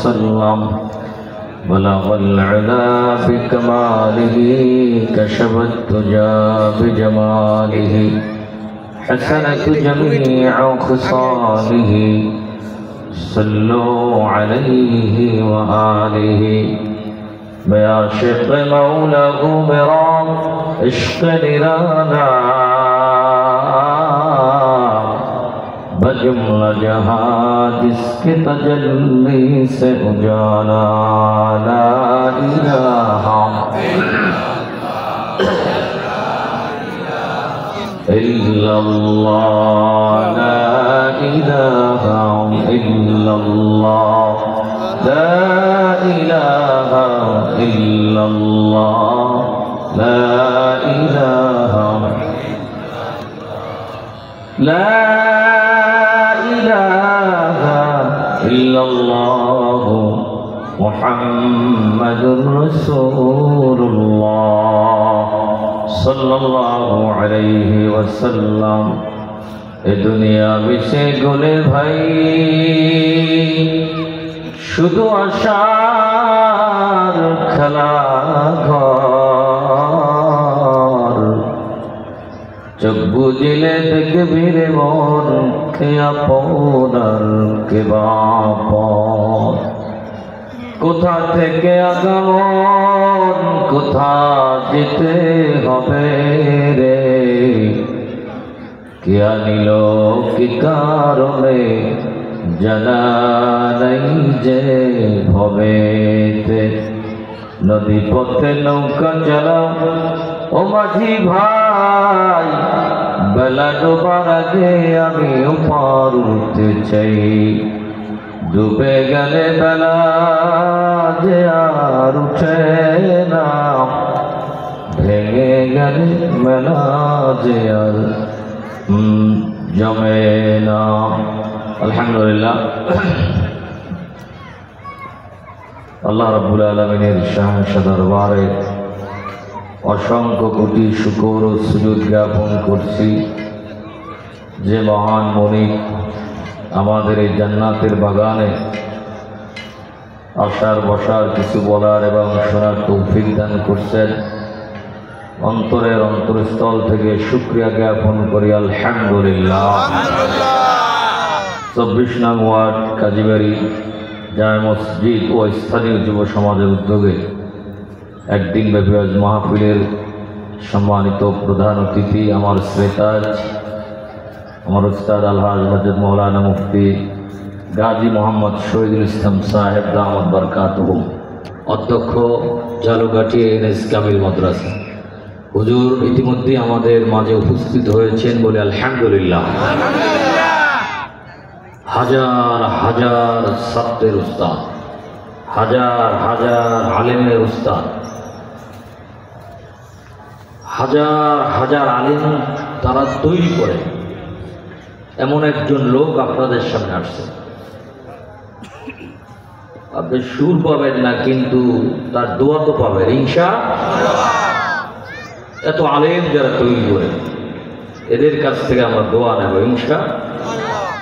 وسلم بلغ العلا بكماله كشف الدجى بجماله حسنت جميع خصاله صلوا عليه وآله بعشق مولاه برام عشق نرانا बजुमला जहां जिसके तजल्ली से उजाला ला इलाहा इल्लल्लाह ला इलाहा इल्लल्लाह ला इलाहा इल्लल्लाह ला इलाहा ला इल्लल्लाह मुहम्मदुर रसूलुल्लाह सल्लल्लाहु अलैहि वसल्लम। ए दुनिया बिछे गुले भाई शुधु आशार खेला घर चोख बुझिले देखबि रे मन কে আপনার কে বাপন কোথা থেকে আগমন কোথা যেতে হবে রে কে আনিল কি কারণে জানা নাই যে ভবেতে নদী পথে নৌকা চালাও ও মাঝি ভাই বেলা ডোবার আগে আমি পার উঠতে চাই ডুবে গেলে বেলা যে আর উঠে না ভেঙে গেলে মেলা যে আর জমে না। আলহামদুলিল্লাহ আল্লাহ রাব্বুল আলামিনের শাহ দরবারে অসংখ্য কোটি শুকর ও সুজুদ জ্ঞাপন করছি যে মহান মনিক আমাদের এই জান্নাতের বাগানে আসার বসার কিছু বলার এবং শোনার তৌফিক দান করছেন। অন্তরের অন্তরস্থল থেকে শুকরিয়া জ্ঞাপন করি আলহামদুলিল্লাহ। ২৪ নং ওয়ার্ড কাজীবাড়ি জামে মসজিদ ও স্থানীয় যুব সমাজের উদ্যোগে একদিন ব্যাপী আজ মাহফিলের সম্মানিত প্রধান অতিথি আমার শ্রেতাজ আমার উস্তাদ আলহাজ হযরত মৌলানা মুফতি গাজী মোহাম্মদ শহীদুল ইসলাম সাহেব দামাত বরকাতুহু, অধ্যক্ষ জালুঘাটি এনএস কামিল মাদ্রাসা। হুজুর ইতিমধ্যে আমাদের মাঝে উপস্থিত হয়েছেন বলে আলহামদুলিল্লাহ। হাজার হাজার ছাত্রের উস্তাদ, হাজার হাজার আলেমের উস্তাদ, হাজার হাজার আলেম তারা তৈরি করে এমন একজন লোক আপনাদের সামনে আসছে। আপনি সুর পাবেন না কিন্তু তার দোয়া তো পাবেন ইনশাআল্লাহ। এত আলেম যারা তৈরি করে এদের কাছ থেকে আমরা দোয়া নেব ইনশাআল্লাহ।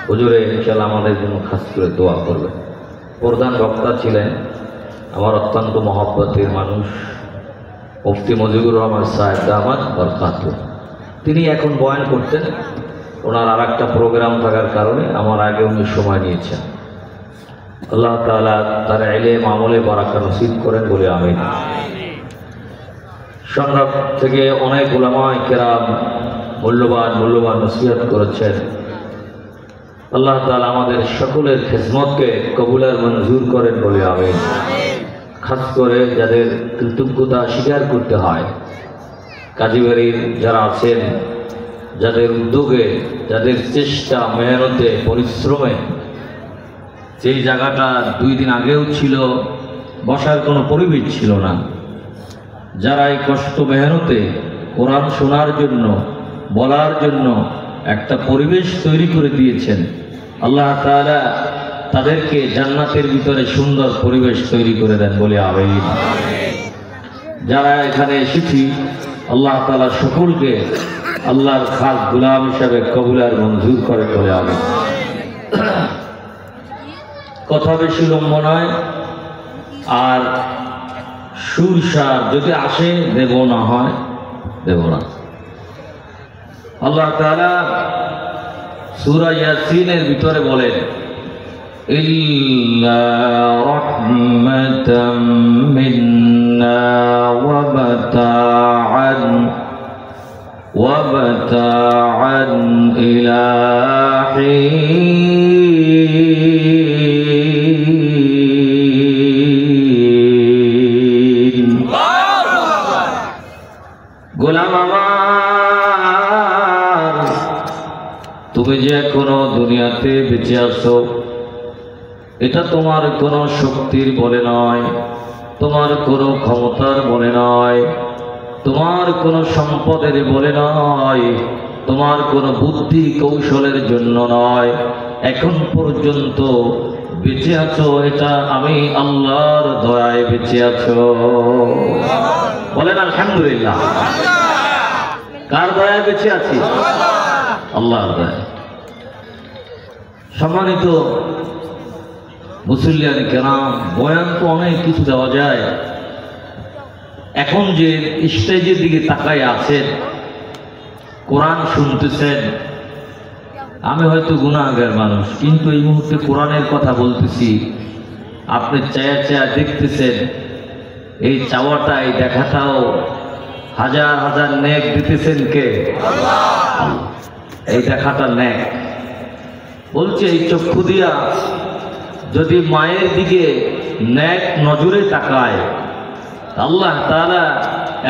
হুজুরে ইনশাআল্লাহ আমাদের জন্য খাস করে দোয়া করবেন। প্রধান বক্তা ছিলেন আমার অত্যন্ত মহব্বতের মানুষ মুফতি মুজিবুর রহমান সাহেব দামাত বরকাতুহু। তিনি এখন বয়ান করতেন, ওনার আর একটা প্রোগ্রাম থাকার কারণে আমার আগে উনি সময় নিয়েছেন। আল্লাহ তাআলা তার ইলম আমলে বারাকা নসিব করেন বলে আমিন। সংগ্রাম থেকে অনেক উলামায়ে কেরাম মূল্যবান নসিহত করেছেন। আল্লাহ তাআলা আমাদের সকলের খিদমতকে কবুল আর মঞ্জুর করেন বলে আমিন। খাস করে যাদের কৃতজ্ঞতা স্বীকার করতে হয়, কাজীবাড়ির যারা আছেন, যাদের উদ্যোগে, যাদের চেষ্টা, মেহনতে, পরিশ্রমে যেই জায়গাটা 2 দিন আগেও ছিল বসার কোনো পরিবেশ ছিল না, যারা এই কষ্ট মেহনতে কোরআন শোনার জন্য, বলার জন্য একটা পরিবেশ তৈরি করে দিয়েছেন, আল্লাহ তাআলা তাদেরকে জান্নাতের ভিতরে সুন্দর পরিবেশ তৈরি করে দেন বলে আমিন। যারা এখানে এসেছি আল্লাহ তাআলা সকলকে আল্লাহর খাস গোলাম হিসাবে কবুল আর মঞ্জুর করে বলে আমিন। কথা বেশি লম্বা নয়, আর সুরসার যদি আসে দেব, না হয় দেব না। আল্লাহ তাআলা সূরা ইয়াসিনের ভিতরে বলেন, ইল্লা রাহমাতাম মিন্না ওয়া মাতাআন ইলা হিন। গোলাম আমার, তুমি যে এখনো দুনিয়াতে বেঁচে আছো, এটা তোমার কোনো শক্তির বলে নয়, তোমার কোনো ক্ষমতার বলে নয়, তোমার কোনো সম্পদের বলে নয়, তোমার কোনো বুদ্ধি কৌশলের জন্য নয়। এখন পর্যন্ত বেঁচে আছো, এটা আমি আল্লাহর দয়ায় বেঁচে আছো। বলেন আলহামদুলিল্লাহ। কার দয়ায় বেঁচে আছি? আল্লাহর দয়ায়। সম্মানিত মুসল্লিয়ান কেরাম, বয়ান তো অনেক কিছু দেওয়া যায়। এখন যে স্টেজের দিকে তাকায় আছেন, কোরআন শুনতেছেন, আমি হয়তো গুনাহগার মানুষ, কিন্তু এই মুহূর্তে কোরআনের কথা বলতেছি, আপনি চায়া চায়া দেখতেছেন। এই চাওয়াটা, এই দেখাটাও হাজার হাজার নেক দিতেছেন কে? আল্লাহ। এই দেখাটা নেক। বলছে এই চক্ষু দিয়া যদি মায়ের দিকে নেক নজরে তাকায়, আল্লাহ তাআলা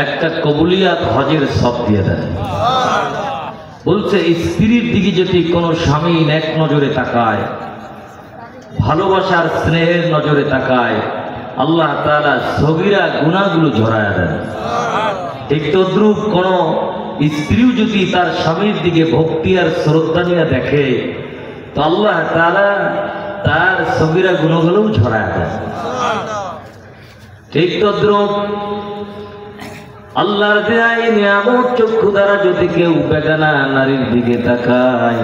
একটা কবুলিয়াত হজের সব দিয়ে দেন। বলছে স্ত্রীর দিকে যদি কোনো স্বামী নেক নজরে তাকায়, ভালোবাসার স্নেহের নজরে তাকায়, আল্লাহ তাআলা সগীরা গুনাহগুলো ঝরায়া দেন। ঠিক তদ্রূপ কোন স্ত্রীও যদি তার স্বামীর দিকে ভক্তি আর শ্রদ্ধা নিয়ে দেখে, তো আল্লাহ তাআলা তার সগীরা গুনাহগুলোও ঝরায়া দেন। ঠিক তদ্রূপ আল্লাহর দেয়া এই নিয়ামত চক্ষু দ্বারা যদি কেউ বেগানা নারীর দিকে তাকায়,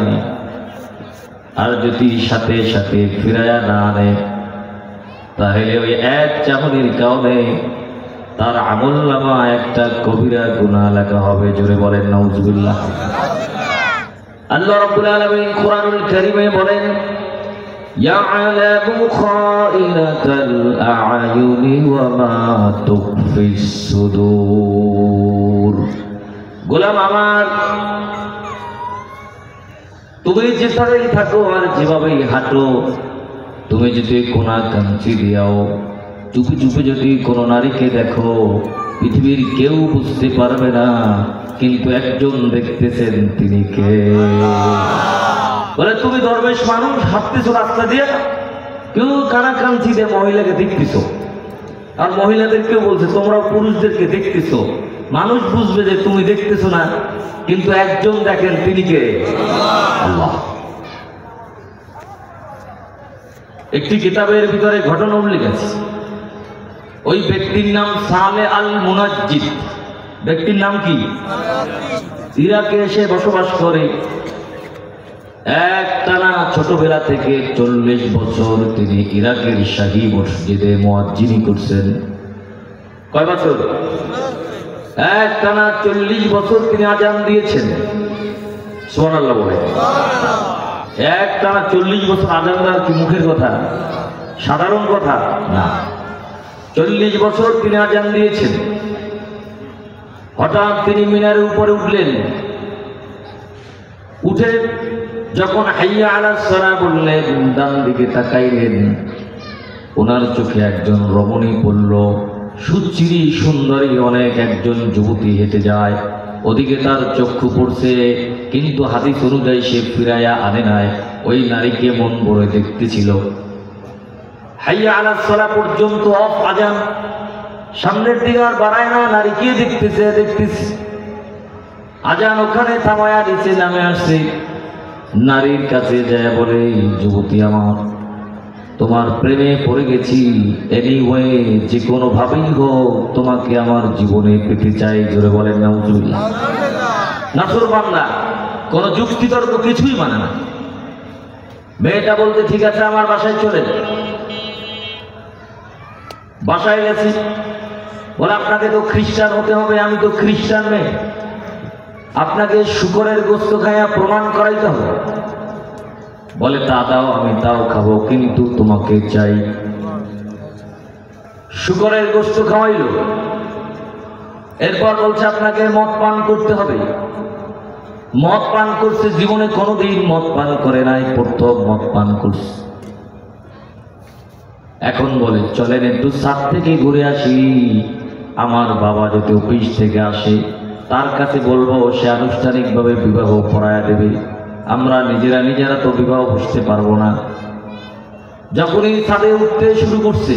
আর যদি সাথে সাথে ফিরায়া না আনে, তাহলে ওই এক চাহনির কারণে তার আমলনামা একটা কবিরা গুনাহ লেখা হবে। জোরে বলেন নাউজুবিল্লাহ। আল্লাহ রাব্বুল আলামিন কোরআনুল কারীমে বলেন, ইয়া'লামু খাইনাতাল আ'য়ুনি ওয়া মা তুখফিস সুদূর। গোলাম আমার, তুমি যেভাবেই থাকো আর যেভাবেই হাঁটো, তুমি যদি কোনা কাঞ্চি দিয়াও চুপি চুপি যদি কোনো নারীকে দেখো, পৃথিবীর কেউ বুঝতে পারবে না, কিন্তু একজন দেখতেছেন, তিনি কে? বলে তুমি দরবেশ মানুষ, হাঁটতেছো রাস্তা দিয়ে, কেউ কানা কাঞ্চি দিয়ে মহিলাকে দেখতেছো, আর মহিলাদেরকেও বলছে তোমরা পুরুষদেরকে দেখতেছো। মানুষ বুঝবে যে তুমি দেখতেছো না, কিন্তু একজন দেখেন, তিনি কে? আল্লাহ। একটি কিতাবের ভিতরে ঘটনা উল্লেখ আছে। ওই ব্যক্তির নাম সালে আল মুনাজ্জিদ। ব্যক্তির নাম কি? ইরাকে এসে বসবাস করে। একটানা ছোটবেলা থেকে 40 বছর তিনি ইরাকের শাহী মসজিদে মুয়াজ্জিনি করছেন। কয় বছর? একটানা 40 বছর তিনি আজান দিয়েছেন। সুবহানাল্লাহ বলে। একটানা 40 বছর আজান দেওয়ার কি মুখের কথা? সাধারণ কথা না। 40 বছর তিনি আজান দিয়েছেন। হঠাৎ তিনি মিনারের উপরে উঠলেন। উঠে যখন হাইয়া আলাস সালাহ বললেন, ডান দিকে তাকাইলেন, ওনার চোখে একজন রমণী পড়ল। সুচিরি সুন্দরী অনেক একজন যুবতী হেঁটে যায়, ওদিকে তার চক্ষু পড়ছে, কিন্তু হাদিস অনুযায়ী সে ফিরাইয়া আনে নাই। ওই নারীকে মন ভরে দেখতেছিল। হাইয়া আলাস সালাহ পর্যন্ত অফ আজান, সামনের দিকে আর বাড়ায় না, নারীকে দেখতেছে। আজান ওখানে থামায়া নিচে নামে আসছে। নারীর কাছে যায় বলে, যুবতী আমার, তোমার প্রেমে পড়ে গেছি, এনিওয়ে যে কোনো ভাবেই হোক তোমাকে আমার জীবনে পেতে চাই। জোরে বলেন নাউজুবিল্লাহ। নাফরমানরা কোনো যুক্তি তর্ক কিছুই মানে না। মেয়েটা বলতে, ঠিক আছে আমার বাসায় চলেন। বাসায় গেছি, বলে আপনাকে তো খ্রিস্টান হতে হবে। আমি তো খ্রিস্টান মেয়ে, আপনাকে শূকরের গোশত খাইয়া প্রমাণ করাইতে হবে। বলে তা দাও, আমি তাও খাবো, কিন্তু তোমাকে চাই। শূকরের গোশত খাওয়াইল। এরপর বলছে আপনাকে মদ পান করতে হবে। মদ পান করছে, জীবনে কোনোদিন মদ পান করে নাই, প্রথম মদ পান করছে। এখন বলে চলেন একটু ছাদ থেকে ঘুরে আসি। আমার বাবা যদি অফিস থেকে আসে, তার কাছে বলবো, সে আনুষ্ঠানিকভাবে বিবাহ পড়ায়া দেবে। আমরা নিজেরা তো বিবাহ বুঝতে পারবো না। যখনই ছাদে উঠতে শুরু করছে,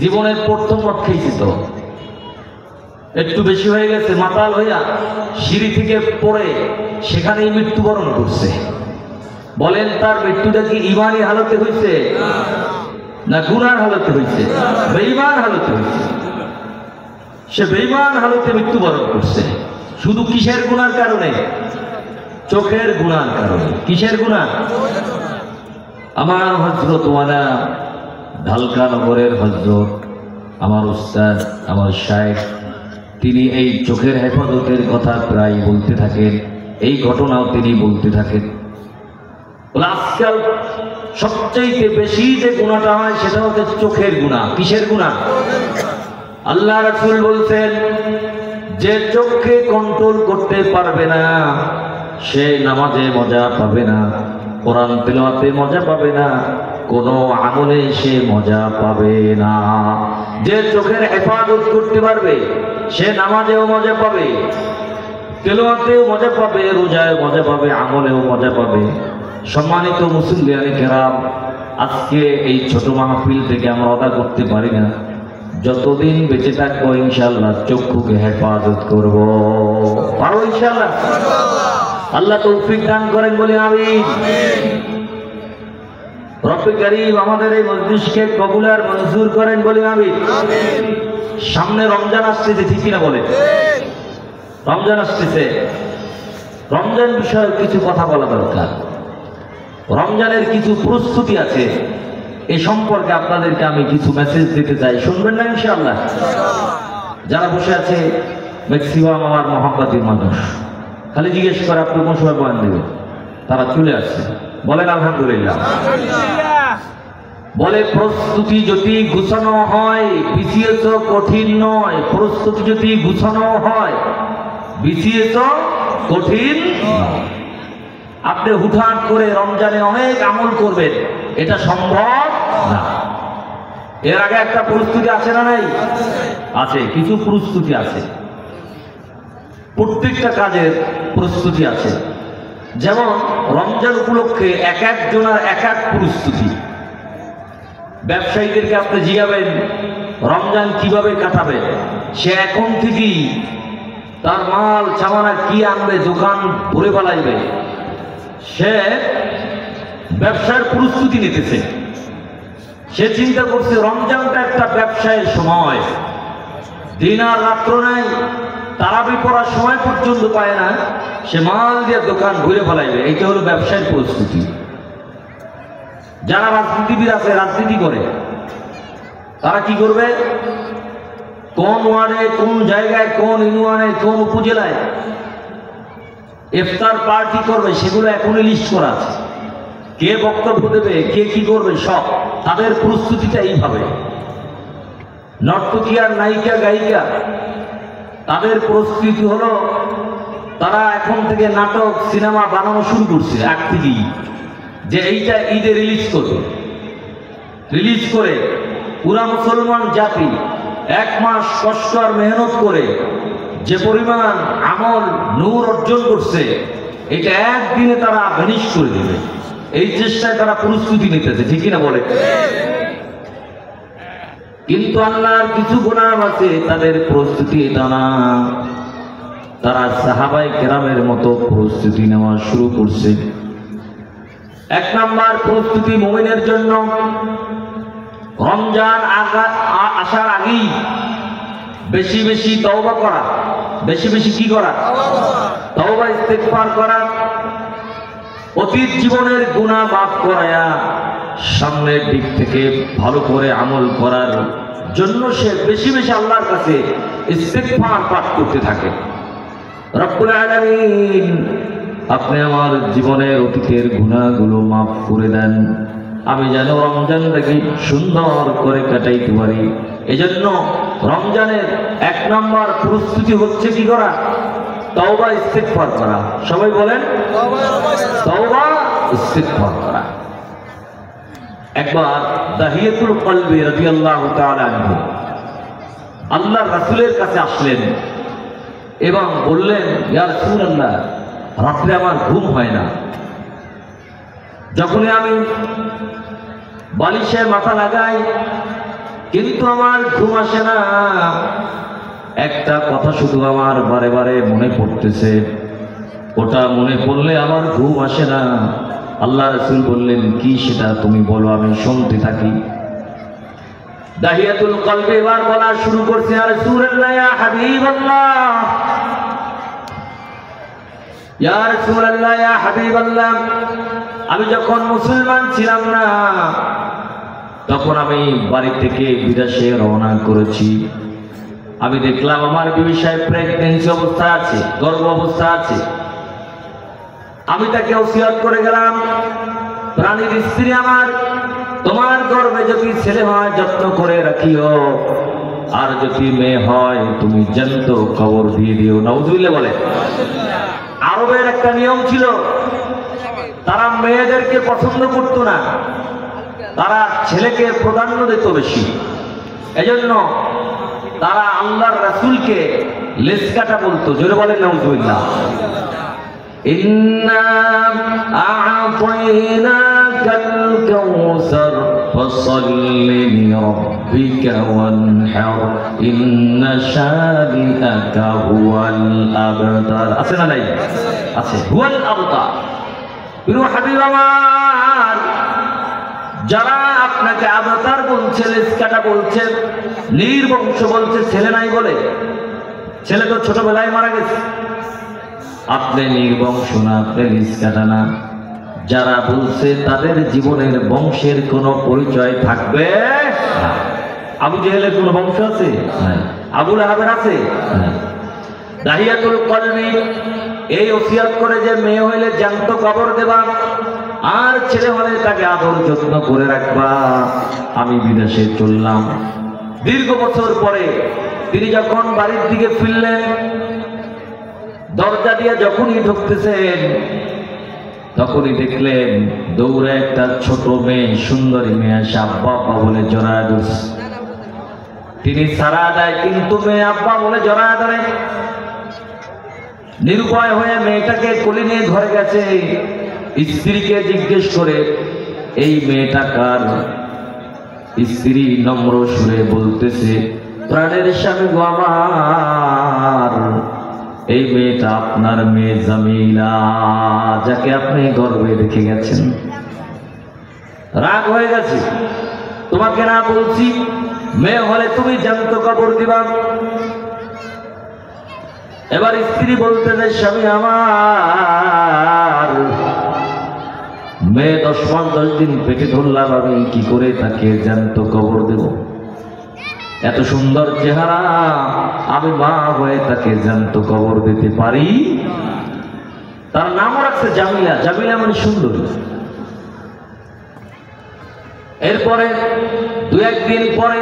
জীবনের প্রথম মদ খেয়েছে, তো একটু বেশি হয়ে গেছে, মাতাল হইয়া সিঁড়ি থেকে পড়ে সেখানেই মৃত্যুবরণ করছে। বলেন তার মৃত্যুটা কি ইমানি হালতে হয়েছে না গুনার হালতে হয়েছে? বেঈমান হালতে হয়েছে। সে বেঈমান হালতে মৃত্যুবরণ করছে। শুধু কিসের গুনার কারণে? চোখের গুনার কারণে। কিসের গুনাহ? আমার হযরত ওয়ালা ঢালকা নগরের হযরত, আমার উস্তাদ, আমার শায়েখ, তিনি এই চোখের হেফাজতের কথা প্রায় বলতে থাকেন। এই ঘটনাও তিনি বলতে থাকেন। আজকাল সবচাইতে বেশি যে গুনাহটা হয় সেটা হচ্ছে চোখের গুনাহ। কিসের গুনাহ? আল্লাহ রাসূল বলছেন, যে চোখকে কন্ট্রোল করতে পারবে না সে নামাজে মজা পাবে না, কোরআন তিলাওয়াতে মজা পাবে না, কোনো আমলে সে মজা পাবে না। যে চোখের হেফাজত করতে পারবে সে নামাজেও মজা পাবে, তিলাওয়াতেও মজা পাবে, রোজায় মজা পাবে, আমলেও মজা পাবে। সম্মানিত মুসল্লিয়ানে কেরাম, আজকে এই ছোট মাহফিল থেকে আমরা আদা করতে পারি না। যতদিন বেঁচে থাকবো ইনশাআল্লাহ চক্ষুকে হেফাজত করব। পারো ইনশাআল্লাহ? আল্লাহ তৌফিক দান করেন, বলি আমিন। রব্বে কারীম আমাদের এই মজলিসকে কবুল আর মঞ্জুর করেন, বলি আমিন। সামনে রমজান আসতেছে, ঠিক কিনা বলে? রমজান আসতেছে। রমজান বিষয়ে কিছু কথা বলা দরকার। রমজানের কিছু প্রস্তুতি আছে, এই সম্পর্কে আপনাদেরকে আমি কিছু মেসেজ দিতে চাই। শুনবেন না ইনশাআল্লাহ? যারা বসে আছে ম্যাক্সিমাম আমার মহব্বতের মানুষ, খালি জিজ্ঞেস করে আপনি কোন সময় বয়ান দেবেন, তারা চলে আসছে। বলেন আলহামদুলিল্লাহ। বলে প্রস্তুতি যদি গুছানো হয়, বিসিএস কঠিন নয়। প্রস্তুতি যদি গুছানো হয়, বিসিএস কঠিন নয়। আপনি হুটহাট করে রমজানে অনেক আমল করবেন, এটা সম্ভব না। এর আগে একটা প্রস্তুতি আছে না নাই? আছে, কিছু প্রস্তুতি আছে। প্রত্যেকটা কাজের প্রস্তুতি আছে। যেমন রমজান উপলক্ষে এক একজনের এক এক প্রস্তুতি। ব্যবসায়ীদেরকে আপনি জিজ্ঞাবেন রমজান কিভাবে কাটাবে, সে এখন থেকেই তার মাল চামানা কি আনবে, দোকান ভরে ফেলাইবে, সে ব্যবসার প্রস্তুতি নিতেছে। সে চিন্তা করছে রমজানটা একটা ব্যবসায়ের সময়, দিন আর রাত্র নাই, তারাবি পড়ার সময় পর্যন্ত পায় না, সে মাল দিয়ে দোকান ঘুরে ফেলাইবে। এইটা হলো ব্যবসায়ের প্রস্তুতি। যারা রাজনীতিবিদ আছে, রাজনীতি করে, তারা কি করবে? কোন ওয়ার্ডে, কোন জায়গায়, কোন ইউনিয়নে, কোন উপজেলায় ইফতার পার্টি করবে, সেগুলো এখনই লিস্ট করা আছে। কে বক্তব্য দেবে, কে কি করবে, সব তাদের প্রস্তুতিটা এইভাবে। নর্তকী আর নায়িকা গায়িকা, তাদের প্রস্তুতি হলো তারা এখন থেকে নাটক সিনেমা বানানো শুরু করছে আগ থেকেই, যে এইটা ঈদে রিলিজ করবে। রিলিজ করে পুরা মুসলমান জাতি এক মাস কষ্ট আর মেহনত করে যে পরিমাণ আমল নূর অর্জন করছে, এটা একদিনে তারা ভ্যানিশ করে দেবে। এই চেষ্টায় তারা প্রস্তুতি নিতেছে, ঠিক কিনা বলে? কিন্তু আল্লাহর কিছু গোলাম আছে, তাদের প্রস্তুতি এটা না। তারা সাহাবায়ে কেরামের মতো প্রস্তুতি নেওয়া শুরু করছে। এক নাম্বার প্রস্তুতি মুমিনের জন্য, রমজান আসার আগেই বেশি বেশি তওবা করা। বেশি বেশি কি করা? তওবা ইস্তেগফার করা। অতীত জীবনের গুনাহ মাফ করায়া সামনের দিক থেকে ভালো করে আমল করার জন্য সে বেশি বেশি আল্লাহর কাছে ইস্তিগফার পাঠ করতে থাকে। রব্বুল আলামিন, আপনি আমার জীবনের অতীতের গুনাহগুলো মাফ করে দেন, আমি যেন রমজানটাকে সুন্দর করে কাটাইতে পারি। এজন্য রমজানের 1 নম্বর প্রস্তুতি হচ্ছে কি করা? তওবা ইস্তিগফার করা। সবাই বলেন তওবা ইস্তিগফার করা। একবার দাহিয়াতুল কলবি রাদিয়াল্লাহু তাআলা আনহু আল্লাহর রাসূলের কাছে আসলেন এবং বললেন, ইয়া রাসূলুল্লাহ, রাতে আমার ঘুম হয় না, যখনই আমি বালিশে মাথা লাগাই কিন্তু আমার ঘুম আসে না। একটা কথা শুধু আমার বারে বারে মনে পড়তেছে, ওটা মনে পড়লে আমার ঘুম আসে না। আল্লাহ রাসূল বললেন, কি সেটা? তুমি বলো, আমি শুনতে থাকি। দাহিয়াতুল কলবি এবার বলা শুরু করছে, ইয়া রাসূলুল্লাহ, ইয়া হাবিবাল্লাহ, ইয়া রাসূলুল্লাহ, ইয়া হাবিবাল্লাহ, আমি যখন মুসলমান ছিলাম না তখন আমি বাড়ি থেকে বিদেশে রওনা করেছি। আমি দেখলাম আমার বিবি সাহেব প্রেগন্যান্সি অবস্থা আছে, গর্ভ অবস্থা আছে। আমি তাকে ওসিয়ত করে গেলাম, প্রাণীর স্ত্রী আমার, তোমার গর্ভে যদি ছেলে হয় যত্ন করে রাখিও, আর যদি মেয়ে হয় তুমি জ্যান্ত কবর দিয়ে দিও। নাউজুবিল্লাহ বলে। আরবের একটা নিয়ম ছিল, তারা মেয়েদেরকে পছন্দ করতো না, তারা ছেলেকে প্রাধান্য দিত বেশি। এজন্য তারা আল্লাহর রাসূলকে লেজ কাটা বলতো। জোরে বলেন নাউজুবিল্লাহ। ইন্না আ'তাইনাকাল কাউসার ফাসাল্লি লিরাব্বিকা ওয়ানহার ইন্না শানিআকা হুয়াল আবতার। আছে না নাই? আছে। হুয়াল আবতার। প্রিয় হাবিব আমার, যারা আপনাকে আবতার বলছে, লেজ কাটা বলছে, নির্বংশ বলছে, ছেলে নাই বলে, ছেলে তো ছোটবেলায় মারা গেছে, আপনি নির্বংশ না, আপনি লেজ কাটা না, যারা বলছে তাদের জীবনের বংশের কোনো পরিচয় থাকবে না। আবু জেহেলের কোনো বংশ আছে? আবু লাহাবের আছে? দাহিয়াতুল কলবি এই ওসিয়ত করে যে মেয়ে হইলে জ্যান্ত কবর দেবা, আর ছেলে হলে তাকে আদর যত্ন করে রাখবা। আমি বিদেশে চললাম। দীর্ঘ বছর পরে তিনি যখন বাড়ির দিকে ফিরলেন, দরজা দিয়ে যখনই ঢুকতেছেন তখনই দেখলেন দৌড়ে একটা ছোট মেয়ে, সুন্দরী মেয়ে এসে আব্বা আব্বা বলে জড়ায় ধরছে। তিনি সারা দেয় কিন্তু মেয়ে আব্বা বলে জড়ায় ধরে। নিরুপায় হয়ে মেয়েটাকে কোলে নিয়ে ঘরে গেছে। স্ত্রীকে জিজ্ঞেস করে, এই মেয়েটা কার? স্ত্রী নম্র সুরে বলতেছে, প্রাণের স্বামী গো আমার, এই মেয়েটা আপনার মেয়ে জামিলা, যাকে আপনি গর্ভে রেখে গেছেন। রাগ হয়ে গেছে, তোমাকে না বলছি মেয়ে হলে তুমি জ্যান্ত কবর দিবা? এবার স্ত্রী বলতেছে, স্বামী আমার, মেয়ে 10 দিন পেটে ধরলাম, আমি কি করে তাকে জ্যান্ত কবর দেব? এত সুন্দর চেহারা, আমি মা হয়ে তাকে জ্যান্ত কবর দিতে পারি? তার নামও রাখছে জামিলা। জামিলা মানে সুন্দরী। এরপরে 2-1 দিন পরে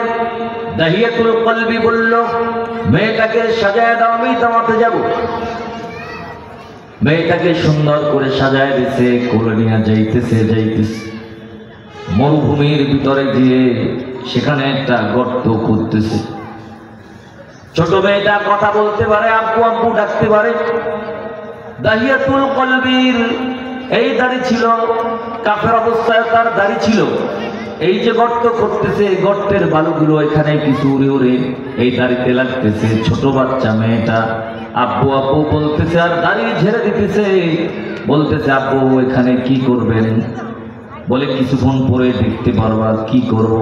দাহিয়াতুল কলবি বলল, মেয়েটাকে সাজায় দাও, আমি দাওয়াতে যাব। মেয়েটাকে সুন্দর করে সাজায় দিছে, কোলে নিয়ে যাইতেছে। মরুভূমির ভিতরে গিয়ে সেখানে একটা গর্ত খুঁড়তেছে। ছোট মেয়েটা কথা বলতে পারে, আব্বু আব্বু ডাকতে পারে। দাহিয়াতুল কলবির এই দাড়ি ছিল, কাফের অবস্থায় তার দাড়ি ছিল। এই যে গর্ত করতেছে, গর্তের বালুগুলো এখানে কিছু উড়ে উড়ে এই দাড়িতে লাগতেছে। ছোট বাচ্চা মেয়েটা আব্বু আব্বু বলতেছে আর দাড়ি ঝেড়ে দিতেছে। বলতেছে, আব্বু এখানে কি করবেন? বলে, কিছুক্ষণ পরে দেখতে পারবা কি করব।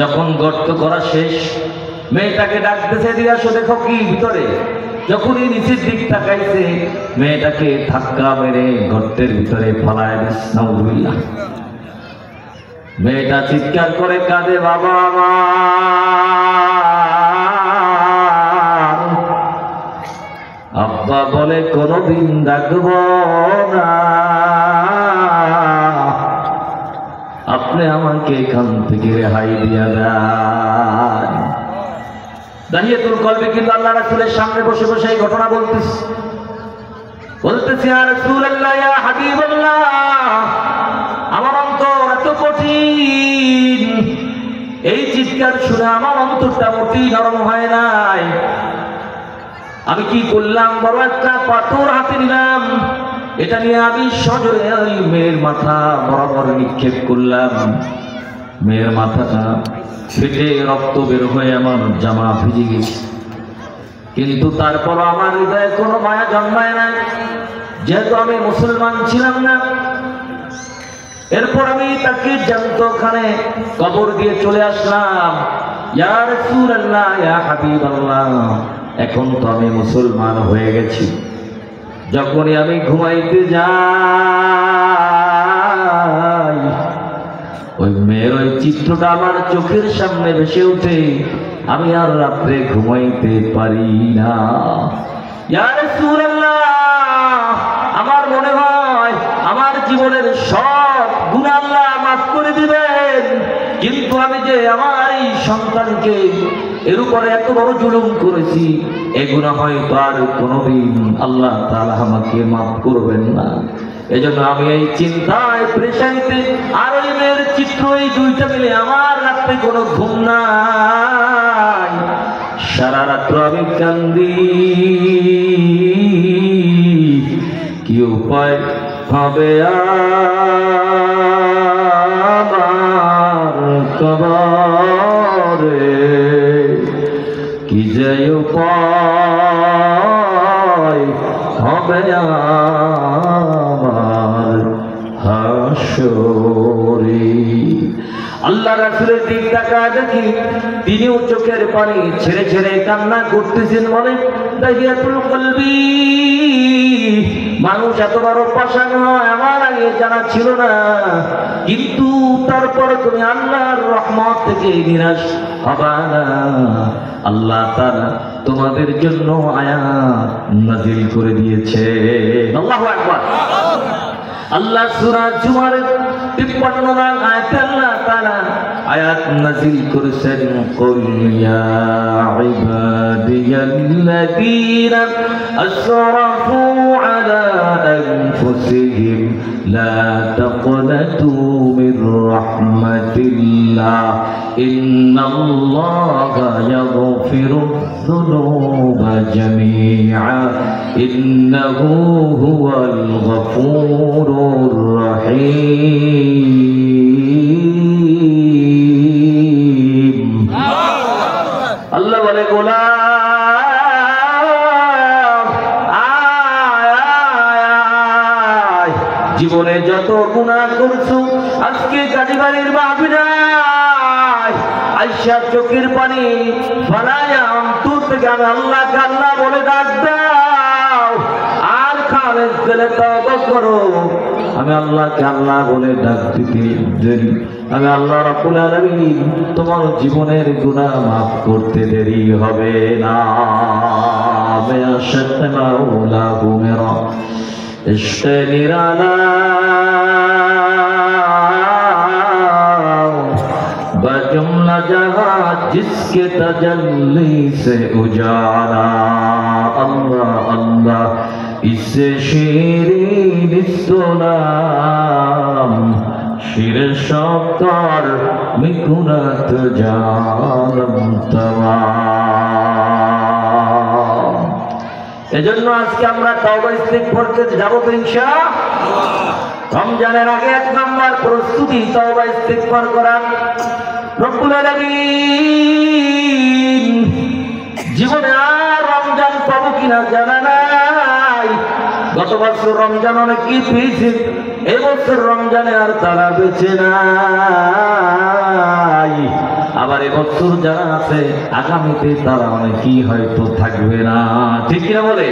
যখন গর্ত করা শেষ, মেয়েটাকে ডাকতেছে, দিয়ে আসো দেখো কি ভিতরে। যখনই নিচের দিক তাকাইছে, মেয়েটাকে ধাক্কা মেরে গর্তের ভিতরে ফালায় দিস। নাউজুবিল্লাহ। মেয়েটা চিৎকার করে কাঁদে, বাবা আমার। আব্বা বলে কোনদিন ডাকব না, আপনি আমাকে এখান থেকে রেহাই দিয়া দেন। দাহিয়াতুল কলবে কিন্তু আল্লাহ রাসূলের সামনে বসে বসে এই ঘটনা বলতেছি, ইয়া রাসূলুল্লাহ, ইয়া হাবিবাল্লাহ, আমার অন্তর এত কঠিন, এই চিৎকার শুনে আমার অন্তরটা মোটেই নরম হয় নাই। আমি কি করলাম? বড় একটা পাথর হাতে নিলাম, এটা নিয়ে আমি সজোরে ওই মেয়ের মাথা বরাবর নিক্ষেপ করলাম। মেয়ের মাথাটা ফেটে রক্ত বের হয়ে আমার জামা ভিজে গেছে, কিন্তু তারপর আমার হৃদয়ে কোনো মায়া জন্মায় নাই, যেহেতু আমি মুসলমান ছিলাম না। এরপর আমি তাকে জ্যান্ত ওখানে কবর দিয়ে চলে আসলাম। ইয়া রাসূলুল্লাহ, ইয়া হাবিবাল্লাহ, এখন তো আমি মুসলমান হয়ে গেছি। যখনই আমি ঘুমাইতে যাই, ওই মেয়ের ওই চিত্রটা আমার চোখের সামনে ভেসে ওঠে, আমি আর রাত্রে ঘুমাইতে পারি না। ইয়া রাসূলুল্লাহ, আমার মনে হয় আমার জীবনের সব গুনাহ আল্লাহ মাফ করে দিবেন, কিন্তু আমি যে আমার এই সন্তানকে এর উপরে এত বড় জুলুম করেছি, এই গুনাহ হয়তো আর কোনোদিন আল্লাহ তাআলা আমাকে মাফ করবেন না। এজন্য আমি এই চিন্তায় প্রেশারিতে আর ওই মেয়ের চিত্র, এই দুইটা মিলে আমার রাত্রে কোনো ঘুম নাই। সারা রাত্র আমি কান্দি, কি উপায় হবে আমার কবরে, কি যে উপায় হবে আমার হাসরে। আল্লাহ রাসূলের দিক তাকায় দেখি, তিনিও চোখের পানি ছেড়ে ছেড়ে কান্না করতেছেন। বলে, দাহিয়াতুল কলবি, মানুষ এত বড় পাষাণ হয় আমার আগে জানা ছিল না, কিন্তু তারপরে তুমি আল্লাহর রহমত থেকে নিরাশ হবা না। আল্লাহ তাআলা তোমাদের জন্য আয়াত নাযিল করে দিয়েছে। আল্লাহু আকবার। আল্লাহ সূরা জুমার 53 নং আয়াতে আল্লাহ তাআলা আয়াত নাযিল করেছেন, কুল ইয়া ইবাদিয়াল্লাযীনা আসরাফু আলা আনফুসিহিম লা তাকনাতু মির রাহমাতিল্লাহ ইন্নাল্লাহা ইয়াগফিরুয-যুনুবা জামিআ ইন্নাহু হুয়াল গফুরুর রহিম। আল্লাহ বলে, গোলাম আয়, জীবনে যত গুনাহ করছো আজকে কাজীবাড়ির মাহফিলে আইসা চোখের পানি ফলায়া অন্তর থেকে আমি আল্লাহকে আল্লাহ বলে ডাক দাও, আর খালেদ গেলে তওবা করো। আমি আল্লাহকে আল্লাহ বলে ডাক দিতে দেরি, আমি আল্লাহ রাব্বুল আলামিন তোমার জীবনের গুনাহ মাফ করতে দেরি হবে না। বেশক মাওলা গুমেরা ইশকে নিরালা जुमला जहां जिसके तजल्ली से उजाला। अल्लाह अल्लाह इससे शीरीन सुनाम शिर शौकार मिकुनत जानम तमाम। এজন্য আজকে আমরা তওবা ইস্তিগফার করতে যাব তো ইনশাআল্লাহ। রমজানের আগে 1 নম্বর প্রস্তুতি তওবা ইস্তিগফার করা। রব্বুল আলামিন জীবনে আর রমজান পাবো কিনা জানা নাই। গত বছর রমজান অনেকেই পেয়েছে, এবছর রমজানে আর তারা বেঁচে নাই। আবার এবছর যারা আছে আগামীতে তারা অনেকেই হয়তো থাকবে না, ঠিক কিনা বলে?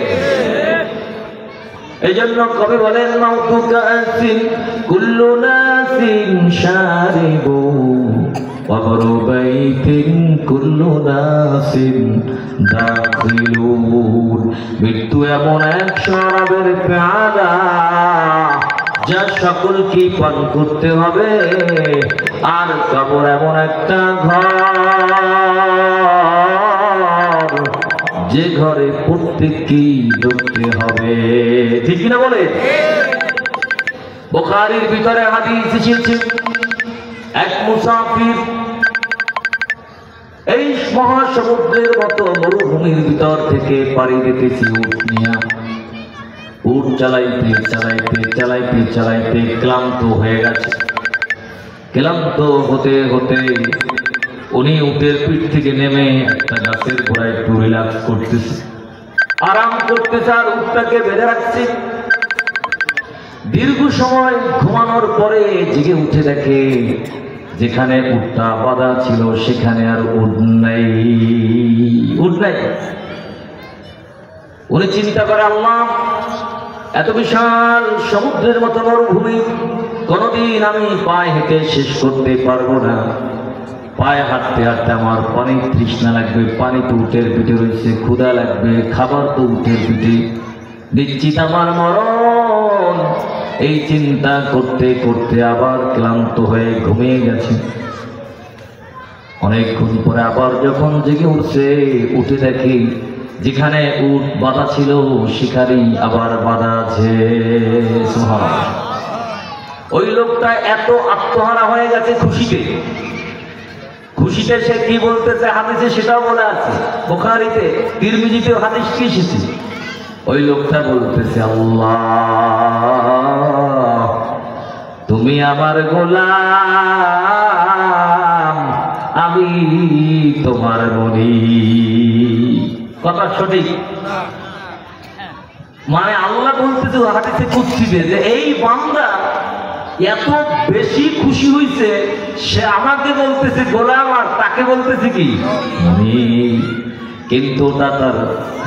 এই জন্য কবি বলেন মাউতু কাসিন কুল্লু নাসিন শারিবু ওয়াবরু বাইতিন কুল্লু নাসিন দাখিলুন। মৃত্যু এমন এক শরাবের পেয়ালা যা সকলকে পান করতে হবে, আর কবর এমন একটা ঘর যে ঘরে প্রত্যেককেই ঢুকতে হবে। ঠিক কিনা বলে? বুখারীর ভিতরে হাদিস এসেছে, এক মুসাফির এই মহাসমুদ্রের মতো মরুভূমির ভিতর থেকে পাড়ি দিতেছি উট নিয়া। উট চালাইতে চালাইতে চালাইতে চালাইতে ক্লান্ত হয়ে গেছে। ক্লান্ত হতে হতে উনি উটের পিঠ থেকে নেমে একটা গাছের গোড়ায় একটু রিল্যাক্স করতেছে, আরাম করতেছে, আর উটটাকে বেঁধে রাখছে। দীর্ঘ সময় ঘুমানোর পরে জেগে উঠে দেখে যেখানে উটটা বাঁধা ছিল সেখানে আর উট নাই, উট নাই। উনি চিন্তা করে, আল্লাহ, এত বিশাল সমুদ্রের মতো মরুভূমি কোনদিন আমি পায়ে হেঁটে শেষ করতে পারবো না। পায়ে হাঁটতে হাঁটতে আমার পানি তৃষ্ণা লাগবে, পানি তো উটের পিঠে রয়েছে, ক্ষুধা লাগবে, খাবার তো উটের পিঠে, নিশ্চিত আমার মরণ। এই চিন্তা করতে করতে আবার ক্লান্ত হয়ে ঘুমিয়ে গেছে। অনেকক্ষণ পরে আবার যখন জেগে উঠছে, উঠে দেখি যেখানে উট বাঁধা ছিল সেখানেই আবার বাঁধা আছে। ওই লোকটা এত আত্মহারা হয়ে গেছে খুশিতে, খুশিতে সে কি বলতেছে হাদিসে সেটাও বলে আছে, বুখারীতে তিরমিজিতেও হাদিস কি এসেছে। ওই লোকটা বলতেছে, আল্লাহ, তুমি আমার গোলাম, আমি তোমার মনি। কথা সঠিক? মানে আল্লাহ বলতেছে হাদিসে কুদসিতে যে এই বান্দা এত বেশি খুশি হইছে, সে আমাকে বলতেছে গোলাম আর তাকে বলতেছে কি মনি। কিন্তু তা তার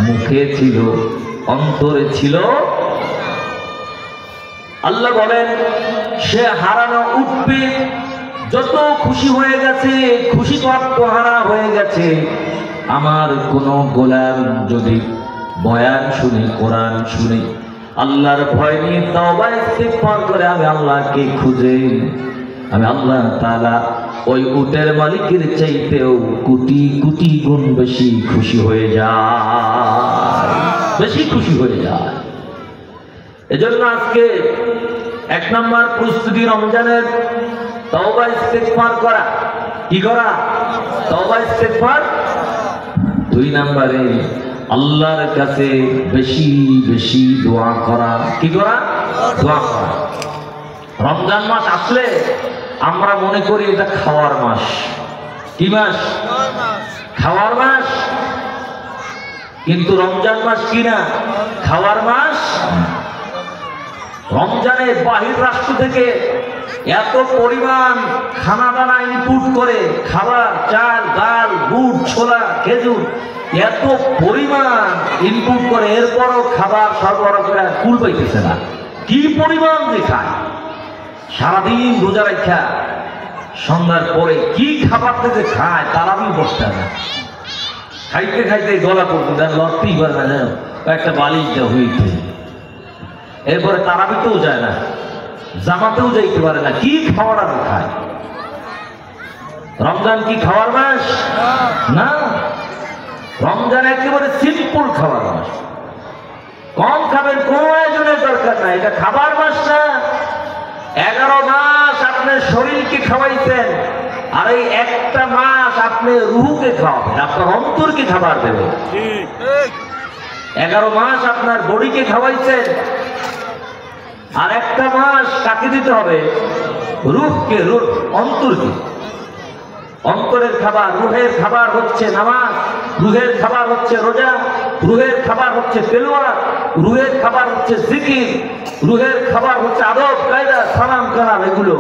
মুখে ছিল, অন্তরে ছিল। আল্লাহ বলেন সে হারানো উঠবে, যত খুশি হয়ে গেছে, খুশি তো আত্মহারা হয়ে গেছে। আমার কোন গোলাম যদি বয়ান শুনে, কোরআন শুনে, আল্লাহর ভয় নিয়ে তওবা ইস্তিগফার করে, আমি আল্লাহকে খুঁজে, আমি আল্লাহ তাআলা ওই উটের মালিকের চাইতেও কোটি কোটি গুণ বেশি খুশি হয়ে যায়, বেশি খুশি হয়ে যায়। এজন্য আজকে এক নম্বর প্রস্তুতি রমজানের তওবা ইস্তিগফার করা। কি করা? তওবা ইস্তিগফার। দুই নম্বরে আল্লাহর কাছে বেশি বেশি দোয়া করা। কি করা? দোয়া করা। রমজান মাস আসলে আমরা মনে করি এটা খাওয়ার মাস। কি মাস? খাওয়ার মাস। কিন্তু রমজান মাস কি না? খাওয়ার মাস। রমজানে বাহির রাষ্ট্র থেকে এত পরিমাণ খানা দানা ইনপুট করে, খাবার, চাল, ডাল, গুড়, ছোলা, খেজুর, এত পরিমাণ ইনপুট করে, এরপরও খাবার সরবরাহ করে কুল পাইতেছে না। কি পরিমাণ যে খায়, সারাদিন রোজা রাখা সন্ধ্যার পরে কি খাবার থেকে খায় তারাবি বসতে না, খাইতে খাইতে গলা করতে লড়তেই পারে না, যেন একটা বালিশ দেওয়া হইতে। এরপরে তারাবিতেও যায় না, জামাতেও যাইতে পারে না। কি খাবার আর খায়? রমজান কি খাওয়ার মাস? না, রমজান একেবারে সিম্পল খাবার মাস। কম খাবেন, কোন আয়োজনের দরকার নাই, এটা খাবার মাস না। 11 মাস আপনার শরীরকে খাওয়াইছেন, আর এই একটা মাস আপনি রুহকে খাওয়াবেন, আপনার অন্তরকে খাবার দেবেন। 11 মাস আপনার বডিকে খাওয়াইছেন, আর একটা মাস কাকে দিতে হবে? রুহকে, রুহ, অন্তরকে। অন্তরের খাবার, রুহের খাবার হচ্ছে নামাজ, রুহের খাবার হচ্ছে রোজা, রুহের খাবার হচ্ছে তেলাওয়াত, রুহের খাবার হচ্ছে জিকির, রুহের খাবার হচ্ছে আদব কায়দা, সালাম কালাম, এগুলো।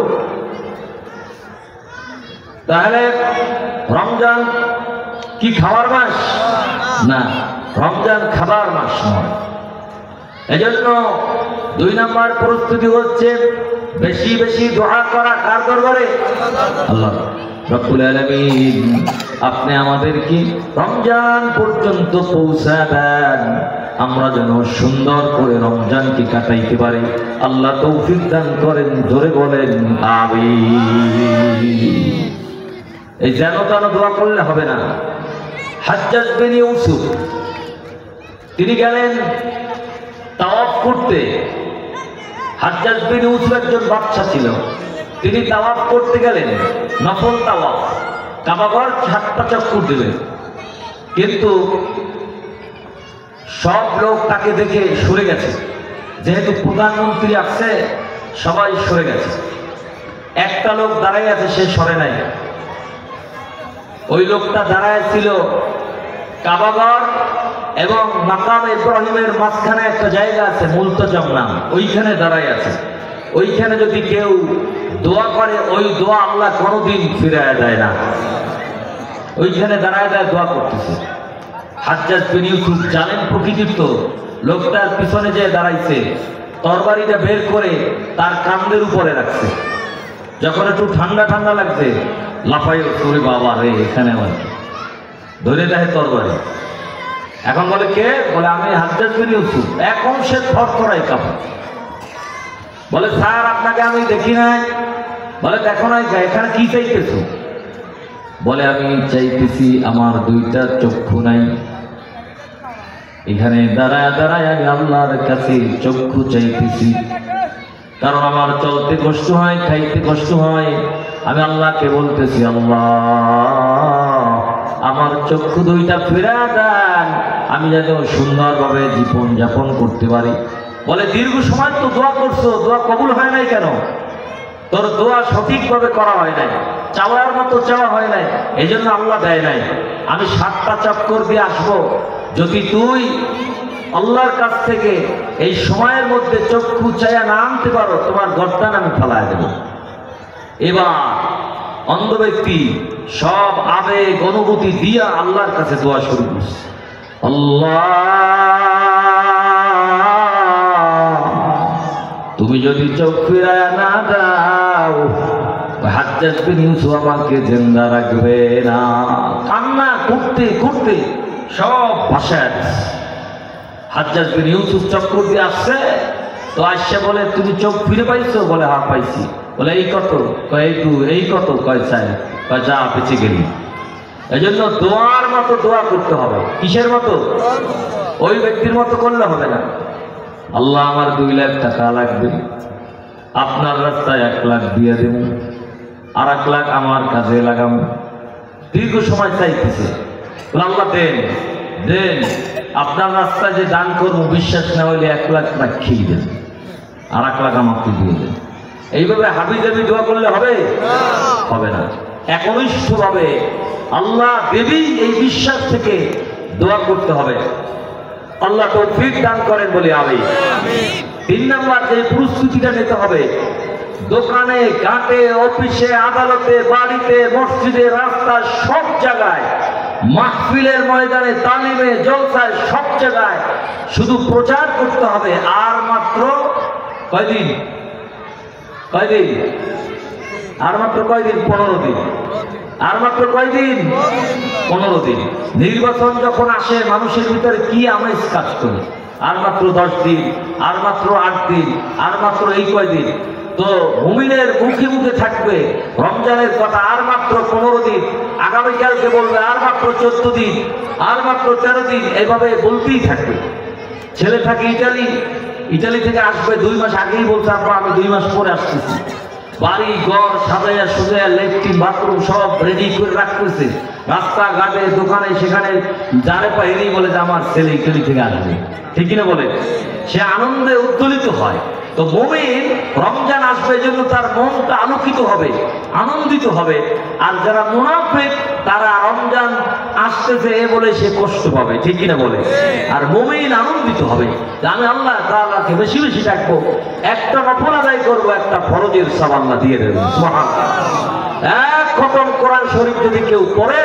তাহলে রমজান কি খাওয়ার মাস? না, রমজান খাবার মাস নয়। এজন্য 2 নম্বর প্রস্তুতি হচ্ছে বেশি বেশি দোয়া করা। কার দরবারে? আল্লাহ রব্বুল আলামিন আপনি আমাদেরকে রমজান পর্যন্ত পৌঁছা দেন, আমরা যেন সুন্দর করে রমজানকে কাটাইতে পারি। আল্লাহ তৌফিক দান করেন, জোরে বলেন আমিন। এই যেন তেন দোয়া করলে হবে না। হাজ্জাজ বিন ইউসুফ তিনি গেলেন তাওয়াফ করতে। হাজ্জাজ বিন ইউসুফ একজন বাদশা ছিল, তিনি তাওয়াফ করতে গেলেন, নফল তাওয়াফ, কাবাঘর 7টা চক্কর দিলেন। কিন্তু সব লোক তাকে দেখে সরে গেছে, যেহেতু প্রধানমন্ত্রী আসছে সবাই সরে গেছে। একটা লোক দাঁড়াই আছে, সে সরে নাই। ওই লোকটা দাঁড়ায় ছিল কাবাঘর এবং মাকাম ইব্রাহিমের মাঝখানে একটা জায়গা আছে, মুলতাজাম নাম, ওইখানে দাঁড়ায় আছে। ওইখানে যদি কেউ দোয়া করে ওই দোয়া আল্লাহ কোনোদিন ফিরায় দেয় না। ওইখানে দাঁড়ায় দোয়া করতেছে। হাজ্জাজ বিন ইউসুফ জানেন প্রকৃতির, তো লোকটার পিছনে যে দাঁড়াইছে তরবারিটা বের করে তার কাঁধের উপরে রাখছে। যখন একটু ঠান্ডা ঠান্ডা লাগছে লাফাই উঠে, বাবা রে এখানে আমার ধরে দেয় তরবারি। এখন বলে কে? বলে আমি হাজ্জাজ বিন ইউসুফ। এখন সে থরথরাই কাঁপে। বলে স্যার আপনাকে আমি দেখি নাই। বলে দেখো নাই, এখানে কি চাইতেছো? বলে আমি চাইতেছি আমার 2টা চক্ষু নাই, এখানে দাঁড়ায় দাঁড়ায় আমি আল্লাহর কাছে চক্ষু চাইতেছি, কারণ আমার চলতে কষ্ট হয়, খাইতে কষ্ট হয়। আমি আল্লাহকে বলতেছি আল্লাহ আমার চক্ষু 2টা ফেরা দেন, আমি যেন সুন্দরভাবে জীবন যাপন করতে পারি। বলে দীর্ঘ সময় তো দোয়া করছো, দোয়া কবুল হয় নাই কেন? তোর দোয়া সঠিকভাবে করা হয় নাই, চাওয়ার মতো চাওয়া হয় নাই, এই জন্য আল্লাহ দেয় নাই। আমি 7টা চক্কর দিয়ে আসবো, যদি তুই আল্লাহর কাছ থেকে এই সময়ের মধ্যে চক্ষু চায়া না আনতে পারো, তোমার গর্দান আমি ফেলায় দেব। এবার অন্ধ ব্যক্তি সব আবেগ অনুভূতি দিয়া আল্লাহর কাছে দোয়া শুরু করছে। আল্লাহ তুমি যদি চোখ ফিরায় না দাও, হাজ্জাজ বিন ইউসুফ আমাকে জিন্দা রাখবে না। কান্না করতে করতে সব ভাষায় হাজ্জাজ বিন ইউসুফ চক্কর দিয়ে আসছে। তো আসছে বলে তুমি চোখ ফিরে পাইছো? বলে হ্যাঁ পাইছি। বলে এই কত? কয় এই কত? কয় চাই। কয় যা বেঁচে গেলি। এই জন্য দোয়ার মতো দোয়া করতে হবে। কিসের মতো? ওই ব্যক্তির মতো করলে হবে না। আল্লাহ আমার 2 লাখ টাকা লাগবে, আপনার রাস্তায় 1 লাখ দিয়ে দেব, আর 1 লাখ আমার কাজে লাগাবো। দীর্ঘ সময় চাইতেছে। আল্লাহ দেন দেন, আপনার রাস্তায় যে দান করবো বিশ্বাস না হলে 1 লাখ রাখিয়ে দেন, আর 1 লাখ আমাকে দিয়ে দেন। এইভাবে হাবিজাবি দোয়া করলে হবে? হবে না। একনিষ্ঠভাবে আল্লাহ দেবী এই বিশ্বাস থেকে দোয়া করতে হবে। আল্লাহ তৌফিক দান করেন বলে আমি। 3 নম্বর যে প্রস্তুতিটা নিতে হবে, দোকানে ঘাটে অফিসে আদালতে বাড়িতে মসজিদে রাস্তা সব জায়গায়, মাহফিলের ময়দানে তালিমে জলসায় সব জায়গায় শুধু প্রচার করতে হবে। আর মাত্র কয়দিন? কয়দিন? আর মাত্র কয়দিন? 15 দিন। আর মাত্র কয়দিন? 15 দিন। নির্বাচন যখন আসে মানুষের ভিতরে কি আমেজ কাজ করে? আর মাত্র 10 দিন, আর মাত্র 8 দিন, আর মাত্র এই কয়দিন। তো মুমিনের মুখে মুখে থাকবে রমজানের কথা, আর মাত্র 15 দিন। আগামীকালকে বলবে আর মাত্র 14 দিন, আর মাত্র 13 দিন, এভাবে বলতেই থাকবে। ছেলে থাকে ইটালি থেকে আসবে 2 মাস আগেই বলছে আপনার আমি 2 মাস পরে আসতেছি। বাড়ি ঘর সাজাইয়া সুজাইয়া ল্যাট্রিন বাথরুম সব রেডি করে রাখতেছে। রাস্তাঘাটে দোকানে সেখানে যারে পাইলেই বলে যে আমার ছেলে ইটালি থেকে আসবে, ঠিক কিনা বলে? সে আনন্দে উদ্দোলিত হয়। তো মুমিন রমজান আসবে জন্য তার মনটা আলোকিত হবে, আনন্দিত হবে। আর যারা মুনাফিক তারা রমজান আসতেছে এ বলে সে কষ্ট পাবে, ঠিক কিনা বলে? আর মুমিন আনন্দিত হবে যে আমি আল্লাহ তাআলাকে বেশি বেশি ডাকবো, একটা নফল আদায় করবো, একটা ফরজের সওয়াব আল্লাহ দিয়ে দেবেন। সুবহানাল্লাহ। 1 খতম কোরআন শরীফ যদি কেউ পড়ে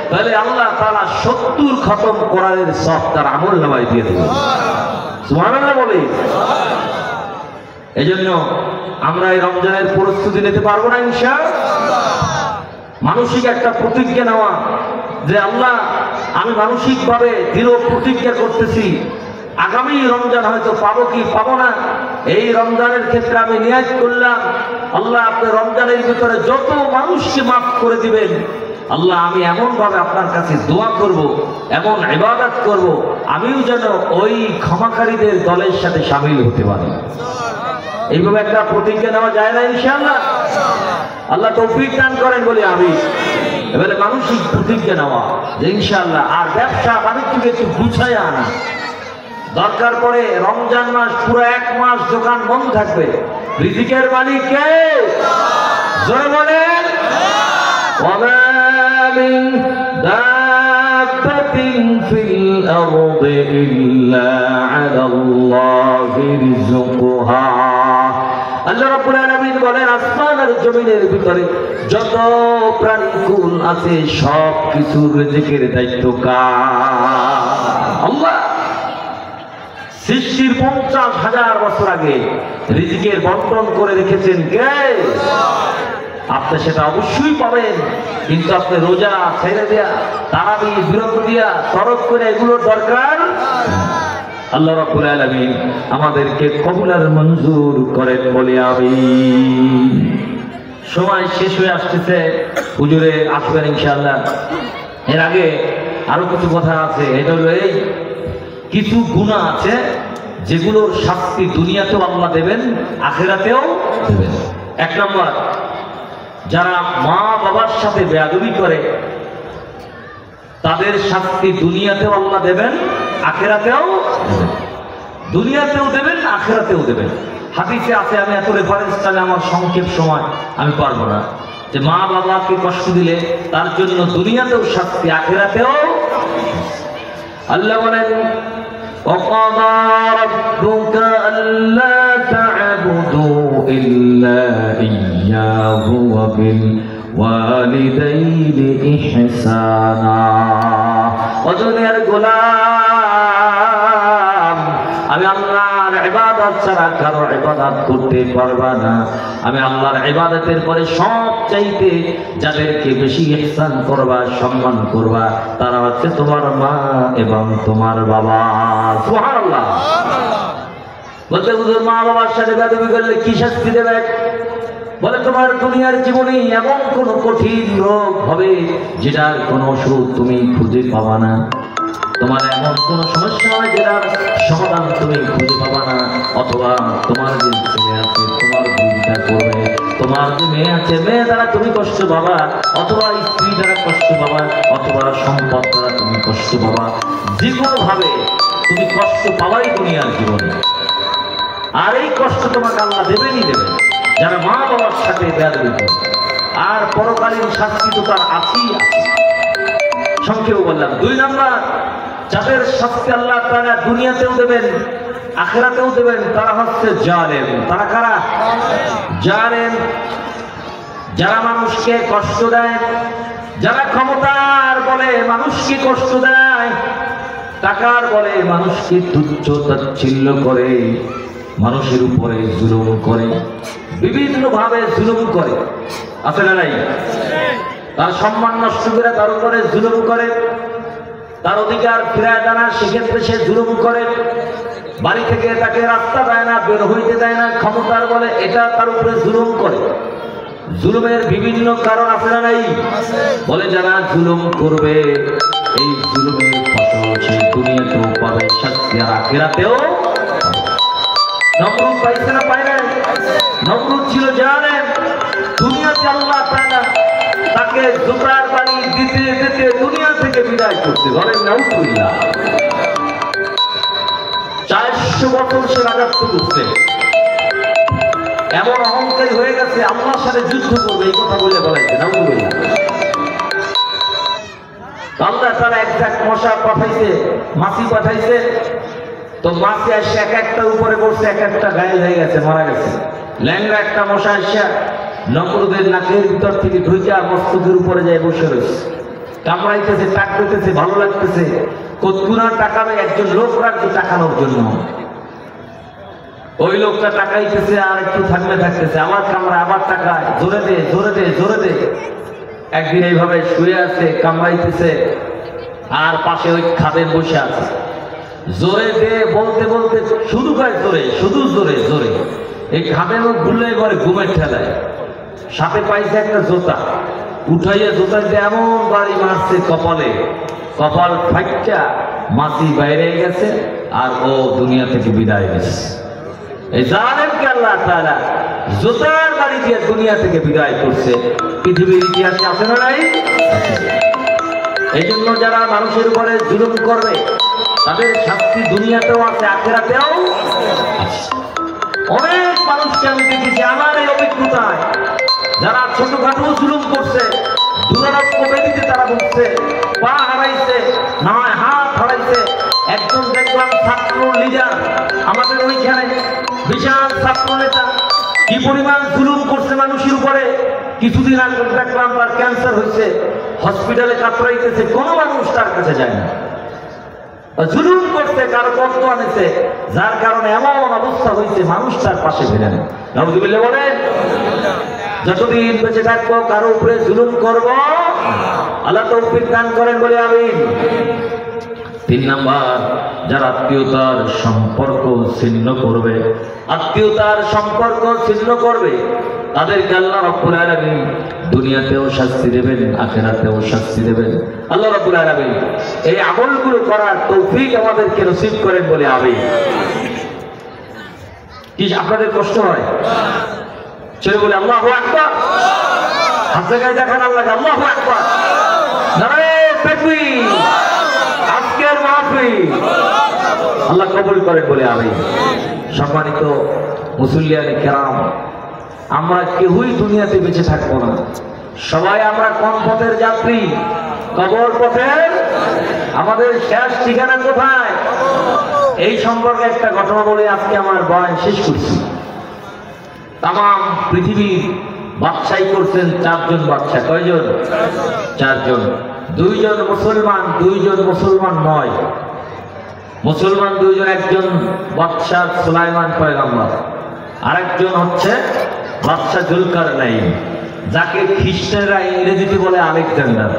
তাহলে আল্লাহ তাআলা 70 খতম কোরআনের সওয়াব তার আমলনামায় দিয়ে দেবেন। সুবহানাল্লাহ বলে। এজন্য আমরা এই রমজানের প্রস্তুতি নিতে পারবো না ইনশাআল্লাহ। মানসিক একটা প্রতিজ্ঞা নেওয়া যে আল্লাহ আমি মানসিকভাবে দৃঢ় প্রতিজ্ঞা করতেছি আগামী রমজান হয়তো পাবো কি পাবো না, এই রমজানের ক্ষেত্রে আমি নিয়াত করলাম আল্লাহ আপনি রমজানের ভিতরে যত মানুষকে মাফ করে দিবেন আল্লাহ আমি এমন ভাবে আপনার কাছে দোয়া করব, এমন ইবাদত করব আমিও যেন ওই ক্ষমাকারীদের দলের সাথে শামিল হতে পারি। এইভাবে একটা প্রতিজ্ঞা নেওয়া যায় না ইনশাআল্লাহ? আল্লাহ তৌফিক দান করেন বলি আমি। এবারে মানসিক প্রতিজ্ঞা নেওয়া যে ইনশাআল্লাহ আর ব্যবসা বাণিজ্যকে একটু গুছায় আনা, দরকার পড়ে রমজান মাস পুরো 1 মাস দোকান বন্ধ থাকবে, রিজিকের মালিক কে? জোরে বলেন। ওয়ামা মিন দাব্বাতিন ফিল আরদি ইল্লা আলাল্লাহি রিজকুহা। আল্লাহ রাব্বুল আলামিন বলেন আসমান আর জমিনের ভিতরে যত প্রাণীকুল আছে সব কিছুর রিজিকের দায়িত্ব কার? আল্লাহ। সৃষ্টির 50,000 বছর আগে রিজিকের বন্টন করে রেখেছেন কে? আপনি সেটা অবশ্যই পাবেন, কিন্তু আপনি রোজা ছেড়ে দেয়া, তারাবি বিরত দিয়া, তরক করে এগুলোর দরকার। আল্লাহ রাব্বুল আলামিন আমাদেরকে কবুল আর মঞ্জুর করেন বলে আমিন। সময় শেষ হয়ে আসতেছে, হুজুরে আসবেন ইনশাআল্লাহ। এর আগে আরো কিছু কথা আছে, এটা হলো এই কিছু গুনাহ আছে যেগুলোর শাস্তি দুনিয়াতেও আল্লাহ দেবেন, আখিরাতেও দেবেন। 1 নম্বর, যারা মা বাবার সাথে বেয়াদবি করে তাদের শাস্তি দুনিয়াতেও আল্লাহ দেবেন, আখিরাতেও দেবেন। দুনিয়াতেও দেবেন, আখিরাতেও দেবেন। হাদিসে আছে, আমি এত রেফারেন্স চাইলে আমার সংক্ষেপ সময় আমি পারবো না, যে মা বাবাকে কষ্ট দিলে তার জন্য দুনিয়াতেও শাস্তি, আখিরাতেও। আল্লাহ বলেন وَقَضَى رَبُّكَ أَلَّا تَعْبُدُوا إِلَّا إِيَّاهُ وَبِالْوَالِدَيْنِ إِحْسَانًا। ওজনের গোলাম, আমি আল্লাহর ইবাদত ছাড়া কারো ইবাদত করতে পারবা না। আমি আল্লাহর ইবাদতের পরে সবচাইতে যাদেরকে বেশি ইহসান করবা, সম্মান করবা, তারা হচ্ছে তোমার মা এবং তোমার বাবা। সুবহানাল্লাহ। বলতে হুজুর মা বাবার সাথে বেয়াদবি করলে কি শাস্তি দেবে? বলে তোমার দুনিয়ার জীবনে এমন কোন কঠিন রোগ হবে যেটার কোনো ওষুধ তুমি খুঁজে পাবা না, তোমার এমন কোন সমস্যা হয় যেটার সমাধান তুমি খুঁজে পাবা না, অথবা তোমার যে ছেলে আছে তোমার বিরোধিতা করবে, তোমার যে মেয়ে আছে মেয়ে দ্বারা তুমি কষ্ট পাবা, অথবা স্ত্রী দ্বারা কষ্ট পাবা, অথবা সম্পদ দ্বারা তুমি কষ্ট পাবা। যে কোনো ভাবে তুমি কষ্ট পাবাই দুনিয়ার জীবনে, আর এই কষ্ট তোমাকে আল্লাহ দেবেনই দেবে যারা মা বাবার সাথে বেয়াদবি করে। আর পরকালীন শাস্তি তো তার আছেই আছে। সংক্ষেপে বললাম। 2 নম্বর, যাদের শাস্তি আল্লাহ তাআলা দুনিয়াতেও দেবেন, আখিরাতেও দেবেন, তারা হচ্ছে জালেম। তারা কারা? জালেম। যারা মানুষকে কষ্ট দেয়, যারা ক্ষমতার বলে মানুষকে কষ্ট দেয়, টাকার বলে মানুষকে তুচ্ছ তাচ্ছিল্য করে, মানুষের উপরে জুলুম করে, বিভিন্ন ভাবে জুলুম করে, আছে না নাই? তার সম্মান নষ্ট করে তার উপরে জুলুম করে, তার অধিকার ফিরায় দেয় না, সেক্ষেত্রে সে জুলুম করে, বাড়ি থেকে তাকে রাস্তা দেয় না, বের হইতে দেয় না, ক্ষমতার বলে এটা তার উপরে জুলুম করে। জুলুমের বিভিন্ন কারণ আছে না নাই? বলে যারা জুলুম করবে এই জুলুমের ফসল সেই দুনিয়াতেও পাবে শাস্তি, আর আখিরাতেও। নমরুদ পাইছে না পায় না? নমরুদ ছিল জালেম। দুনিয়াতে আল্লাহ তাআলা তাকে জুতার বাড়ি দিতে দিতে দুনিয়া থেকে বিদায় করতে, বলেন নাউজুবিল্লাহ। 400 বছর সে রাজত্ব করছে, এমন অহংকারী হয়ে গেছে আল্লাহর সাথে যুদ্ধ করবে এই কথা বলে বলাইছে, নাউজুবিল্লাহ। আল্লাহ তাআলা একজাক মশা পাঠাইছে, মাছি পাঠাইছে, তো মাছি এসে এক একটা উপরে বসে, এক একটা গায়ে হয়ে গেছে, মারা গেছে। ল্যাংড়া একটা মশা এসে নমরুদের নাকের ভিতর থেকে ঢুকে আর মস্তকের উপরে যায় বসে রয়েছে, কামড়াইতেছে, টাক দিতেছে, ভালো লাগতেছে। কতগুনা টাকা একজন লোক রাখছে টাকানোর জন্য, ওই লোকটা টাকাইতেছে, আর একটু থাকলে থাকতেছে, আবার কামড়ায়, আবার টাকায়, জোরে দে জোরে দে জোরে দে। একদিন এইভাবে শুয়ে আছে, কামড়াইতেছে, আর পাশে ওই খাদের বসে আছে, জোরে দে বলতে বলতে শুধু কয় জোরে, শুধু জোরে জোরে। এই খাদের ঘুরলে পরে ঘুমের ঠেলায়, সাথে পাইছে একটা জোতা, উঠাইয়া জোতা দিয়ে এমন বাড়ি মারছে কপালে, কপাল ফাইটা মাছি বাইরে গেছে, আর ও দুনিয়া থেকে বিদায় গেছে। এই জালেমকে আল্লাহ তাআলা জোতার বাড়ি দিয়ে দুনিয়া থেকে বিদায় করছে। পৃথিবীর ইতিহাসে আছে না নাই? এই জন্য যারা মানুষের উপরে জুলুম করবে তাদের শাস্তি দুনিয়াতেও আছে, আখিরাতেও আছে। অনেক মানুষকে আমি দেখেছি আমার এই অভিজ্ঞতায়, যারা ছোটখাটো জুলুম করছে, দুরারোগ্য ব্যাধিতে তারা ভুগছে, পা হারাইছে, নয় হাত হারাইছে। একজন দেখলাম ছাত্র লিডার, আমাদের ওইখানে বিশাল ছাত্র নেতা, কি পরিমাণ জুলুম করছে মানুষের উপরে। কিছুদিন আগে দেখলাম তার ক্যান্সার হয়েছে, হসপিটালে কাতরাইতেছে, কোনো মানুষ তার কাছে যায় না। জুলুম করতে, কারো কষ্ট আনেছে, যার কারণে এমন অবস্থা হয়েছে মানুষ তার পাশে ফিরে না। নাউযুবিল্লাহ বলে, যতদিন বেঁচে থাকবো কারো উপরে জুলুম করব, আল্লাহ তৌফিক দান করেন বলে আমিন। 3 নাম্বার, যারা আত্মীয়তার সম্পর্ক ছিন্ন করবে, আত্মীয়তার সম্পর্ক ছিন্ন করবে, তাদেরকে আল্লাহ রাব্বুল আলামিন দুনিয়াতেও শাস্তি দেবেন, আখিরাতেও শাস্তি দেবেন। আল্লাহ রাব্বুল আলামিন এই আমলগুলো করার তৌফিক আমাদেরকে নসিব করেন বলে আমিন। কি আপনাদের কষ্ট হয়? চলে বলে আল্লাহু আকবার, হাত জায়গায় দেখান আল্লাহকে, আল্লাহু আকবার, নারে তাকবীর। আজকের মাহফিল আল্লাহ কবুল করেন বলে আমিন। সম্মানিত মুসল্লিয়ানে কেরাম, আমরা কেউই দুনিয়াতে বেঁচে থাকবো না, সবাই আমরা কোন পথের যাত্রী? কবর পথের। আমাদের শেষ ঠিকানা কোথায়? এই সম্পর্কে একটা ঘটনা বলে আজকে আমার বয়ান শেষ করছি। তাম পৃথিবীর বাদশাহী করছেন 4 জন বাদশা। কয়জন? 4 জন। 2 জন মুসলমান, 2 জন মুসলমান নয়। মুসলমান 2 জন, একজন বাদশা সুলাইমান পয়গম্বর, আরেকজন হচ্ছে বাদশা জুলকারনাইন, যাকে খ্রিস্টানরা ইংরেজিতে বলে আলেকজান্ডার।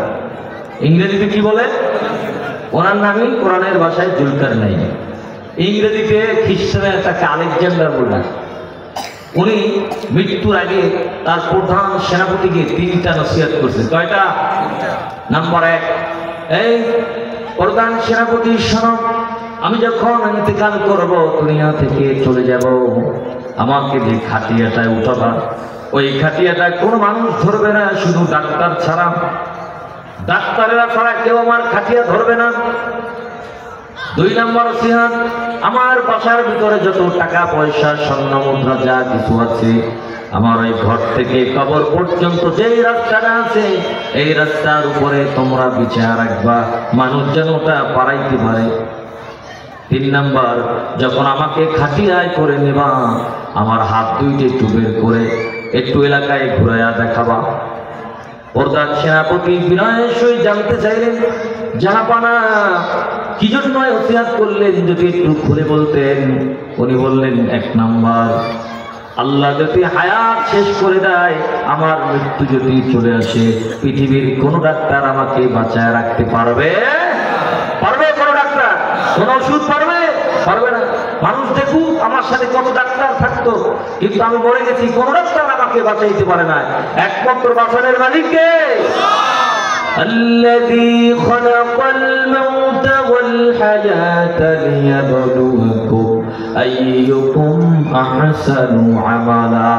ইংরেজিতে কি বলে? ওনার নামই কোরআনের ভাষায় জুলকারনাইন, ইংরেজিতে খ্রিস্টানরা তাকে আলেকজান্ডার বলে। উনি মৃত্যুর আগে তার প্রধান সেনাপতিকে 3টা নসিহত করছে। কয়টা? নাম্বার 1, এই প্রধান সেনাপতি শোনো, আমি যখন ইন্তেকাল করব, দুনিয়া থেকে চলে যাব, আমাকে যে খাটিয়াটায় উঠাবা, ওই খাটিয়াটা কোনো মানুষ ধরবে না, শুধু ডাক্তার ছাড়া। ডাক্তারেরা ছাড়া কেউ আমার খাটিয়া ধরবে না। 2 নম্বর নসিহত, আমার বাসার ভিতরে যত টাকা পয়সা, স্বর্ণ মুদ্রা যা কিছু আছে, আমার ওই ঘর থেকে কবর পর্যন্ত যেই রাস্তাটা আছে, এই রাস্তার উপরে তোমরা বিছায়া রাখবা, মানুষ যেন ওটা পারাইতে পারে। 3 নম্বর, যখন আমাকে খাটিয়ায় করে নেবা, আমার হাত 2টা একটু বের করে একটু এলাকায় ঘুরাইয়া দেখাবা। প্রধান সেনাপতি বিনয়ের সহিত জানতে চাইলেন, জাহাপানা কি জন্য নসিহত করলেন, যদি একটু খুলে বলতেন। উনি বললেন, 1 নম্বর, আল্লাহ যদি হায়াত শেষ করে দেয়, আমার মৃত্যু যদি চলে আসে, পৃথিবীর কোন ডাক্তার আমাকে বাঁচায় রাখতে পারবে? পারবে? কোন ডাক্তার, কোন ওষুধ পারবে? পারবে না। মানুষ দেখুক আমার সাথে কত ডাক্তার থাকতো, কিন্তু আমি মরে গেছি, কোন ডাক্তার আমাকে বাঁচাইতে পারে না। একমাত্র বাঁচানোর মালিক কে? الذي خلق الموت والحياة ليبلوكم أيكم أحسن عملا।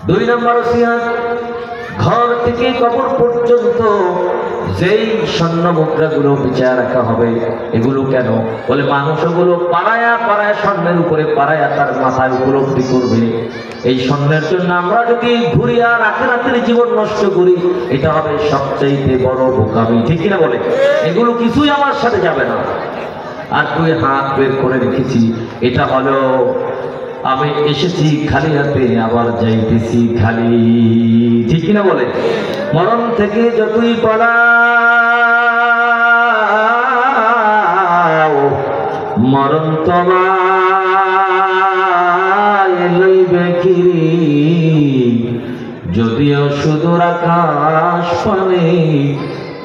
2 নম্বর নসিহত, ঘর থেকে কবর পর্যন্ত যেই স্বর্ণ মুদ্রাগুলো বিছায়া রাখা হবে, এগুলো কেন? বলে মানুষ ওগুলো পাড়ায়া পাড়ায়া, স্বর্ণের উপরে পাড়ায়া তার মাথায় উপলব্ধি করবে। এই স্বর্ণের জন্য আমরা যদি ঘুরি আর আখিরাতের জীবন নষ্ট করি, এটা হবে সবচাইতে বড় বোকামি। ঠিক কিনা বলে? এগুলো কিছুই আমার সাথে যাবে না। আর 2 হাত বের করে রেখেছি, এটা হলো আমি এসেছি খালি হাতে, আবার যাইতেছি খালি। ঠিক কিনা বলে? মরণ থেকে যতই পালাও, মরণ তোমার আকাশ পানে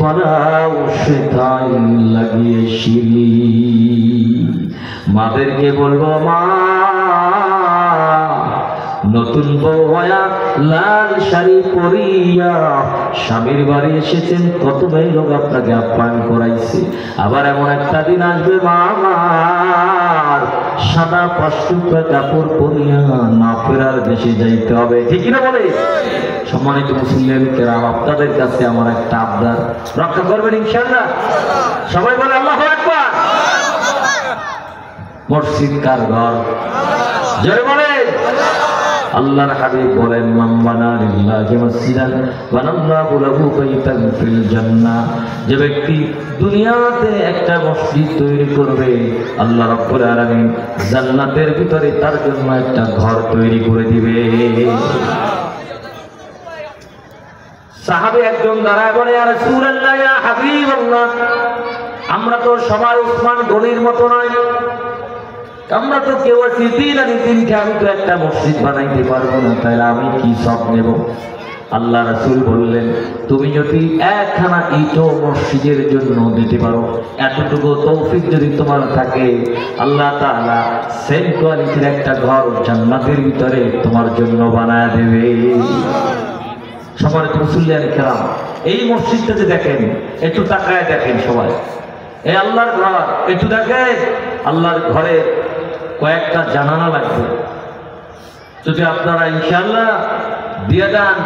পরাও সেটাই লাগিয়ে শিরি। মাদেরকে বলবো, মা নতুন বউ হয়া লাল শাড়ি পরিয়া স্বামীর বাড়ি এসেছেন, কত মেয়ে লোক আপনাকে আপ্যায়ন করাইছে। আবার এমন একটা দিন আসবে মা আমার সাদা পাঁচটুকরা কাপড় পরিয়া না ফেরার দেশে যাইতে হবে। ঠিক কিনা বলে? সম্মানিত মুসলিম কেরাম, আপনাদের কাছে আমার একটা আবদার, রক্ষা করবেন ইনশাআল্লাহ? সবাই বলে আল্লাহু আকবার। মসজিদ কার ঘর? জোরে বলেন। আল্লাহর হাবিব বলেন, মান বানা লিল্লাহি মাসজিদান বানাল্লাহু লাহু বাইতান ফিল জান্নাহ। যে ব্যক্তি দুনিয়াতে একটা মসজিদ তৈরি করবে, আল্লাহ রাব্বুল আলামিন জান্নাতের ভিতরে তার জন্য একটা ঘর তৈরি করে দিবে। সাহাবী একজন দাঁড়ায় বলে, ইয়া রাসূলুল্লাহ, ইয়া হাবিবাল্লাহ, আমরা তো সবাই উসমান গনির মতো নয়, আমরা তো কেউ আছি দিন আনি দিনকে, আমি তো একটা মসজিদ বানাইতে পারবো না, তাহলে আমি কি সব নেব? আল্লাহ রাসূল বললেন, তুমি যদি একখানা ইটও মসজিদের জন্য দিতে পারো, এতটুকু তৌফিক যদি তোমার থাকে, আল্লাহ তাআলা সেম কোয়ালিটির একটা ঘর জান্নাতের ভিতরে তোমার জন্য বানায় দেবে। সবার মুসল্লিয়ান কেরাম, এই মসজিদটাতে দেখেন, একটু তাকায় দেখেন সবাই, এই আল্লাহর ঘর একটু দেখেন। আল্লাহর ঘরে কয়েকটা জানালা লাগবে, যদি আপনারা ইনশাআল্লাহ দিয়ে দেন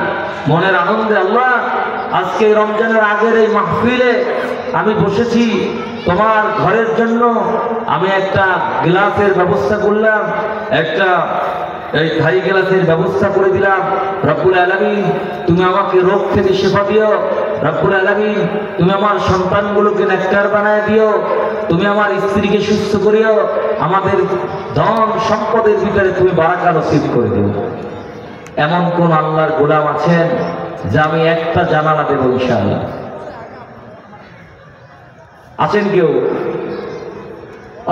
মনের আনন্দে, আল্লাহ আজকে রমজানের আগের এই মাহফিলে আমি বসেছি, তোমার ঘরের জন্য আমি একটা গ্লাসের ব্যবস্থা করলাম, একটা এই খাই গ্লাসের ব্যবস্থা করে দিলাম। রব্বুল আলামিন তুমি আমাকে রোগ থেকে শিফা দিও, রব্বুল আলামিন তুমি আমার সন্তানগুলোকে নেককার বানায় দিও, তুমি আমার স্ত্রীকে সুস্থ করিও, আমাদের ধন সম্পদের ভিতরে তুমি বারাকা নসিব করে দিও। এমন কোন আল্লাহর গোলাম আছেন যে আমি একটা জানালা দেব ইনশাআল্লাহ? আছেন কেউ?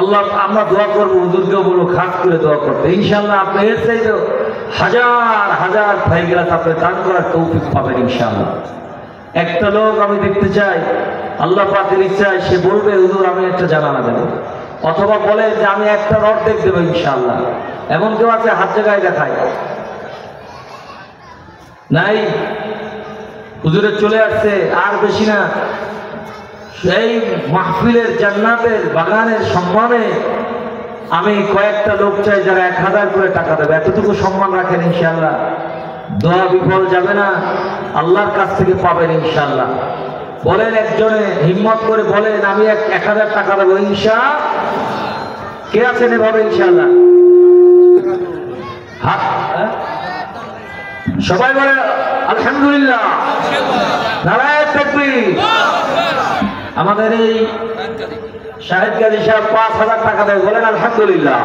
আল্লাহ আমরা দোয়া করবো, হুজুরকেও বলবো খাস করে দোয়া করতে, ইনশাআল্লাহ আপনি এর চাইতে হাজার হাজার ফাইগ্লাস আপনি দান করার তৌফিক পাবেন ইনশাআল্লাহ। একটা লোক আমি দেখতে চাই, আল্লাহ পাকের ইচ্ছায় সে বলবে, হুজুর আমি একটা জানালা দেব, অথবা বলে যে আমি একটা অর্ধেক দেবো ইনশাআল্লাহ। এমন কেউ আছে হাত জায়গায় দেখায়? নাই? হুজুরের চলে আসছে, আর বেশি না, সেই মাহফিলের জান্নাতের বাগানের সম্মানে আমি কয়েকটা লোক চাই যারা 1000 করে টাকা দেবে, এতটুকু সম্মান রাখেন ইনশাআল্লাহ। দোয়া বিফল যাবে না, আল্লাহর কাছ থেকে পাবেন ইনশাআল্লাহ। বলেন একজনে হিম্মত করে বলেন, আমি 1000 টাকা দেবো ইনশাআল্লাহ। কে আছেন এভাবে ইনশাআল্লাহ? হাত সবাই বলে আলহামদুলিল্লাহ, নারায়ে তাকবীর। আমাদের এই শাহেদ গাজী সাহেব 5000 টাকা দেয়, বলেন আলহামদুলিল্লাহ।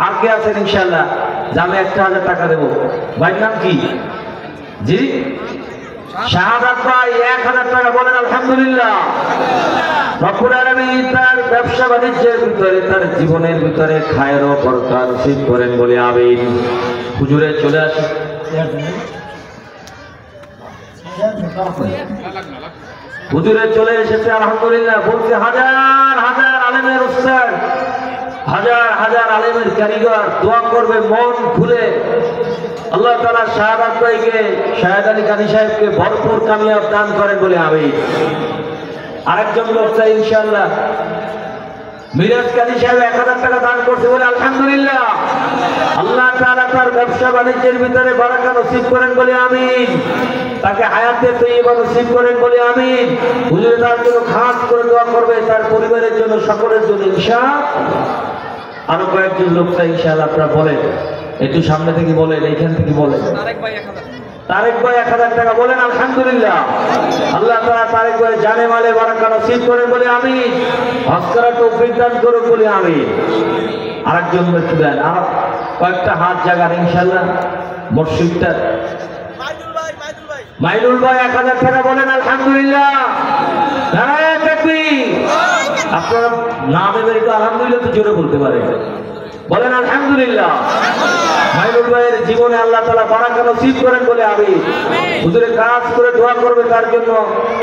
আর কে আছেন ইনশাআল্লাহ যে আমি 1000 টাকা দেবো? ভাইয়ের নাম কি? জি শাহাদাত ভাই 1000 টাকা, বলেন আলহামদুলিল্লাহ। রব্বুল আলামিন তার ব্যবসা বাণিজ্যের ভিতরে, তার জীবনের ভিতরে খায়ের ও বরকত নসিব করেন বলে আমিন। হুজুরে চলে আসে, হুজুরে চলে এসেছে আলহামদুলিল্লাহ। বলছে হাজার হাজার আলেমের উস্তাদ, হাজার হাজার আলেমের কারিগর দোয়া করবে মন খুলে, আল্লাহ তাআলা শাহাদাত ভাইকে, শাহেদ আলী কানি সাহেবকে ভরপুর কামিয়াব দান করেন বলে আমিন। আরেকজন লোক চাই ইনশাআল্লাহ, মিরাজ কানি সাহেব 1000 টাকা দান করছে, বলে আলহামদুলিল্লাহ। আল্লাহ তাআলা তার ব্যবসা বাণিজ্যের ভিতরে বারাকা নসিব করেন বলে আমিন, তাকে হায়াতে তৈয়বা নসিব করেন বলে আমিন। হুজুর তার জন্য খাস করে দোয়া করবে, তার পরিবারের জন্য, সকলের জন্য ইনশাআল্লাহ। আরো কয়েকজন লোক চাই ইনশাআল্লাহ, আপনারা বলেন, একটু সামনে থেকে বলেন, এইখান থেকে বলেন। তারেক ভাই 1000 টাকা, বলেন আলহামদুলিল্লাহ। আল্লাহ তাআলা তারেক ভাই জানে মালে বারাকা নসিব করেন বলে আমিন, হজ করার তৌফিক দান করুন বলে আমিন। আরেকজন ব্যক্তি দেন, আর কয়েকটা হাত জাগান ইনশাআল্লাহ। মসজিদটা মাইনুল ভাই 1000 টাকা, বলেন আলহামদুলিল্লাহ। নারায়ে তাকবীর। আপনারা নাম এবার একটু আলহামদুলিল্লাহ তো জোরে বলতে পারেন, বলেন আলহামদুলিল্লাহ। মাইনুল ভাইয়ের জীবনে আল্লাহ তাআলা বারাকা নসিব করেন বলে আমি হুজুরে কাজ করে দোয়া করবে তার জন্য,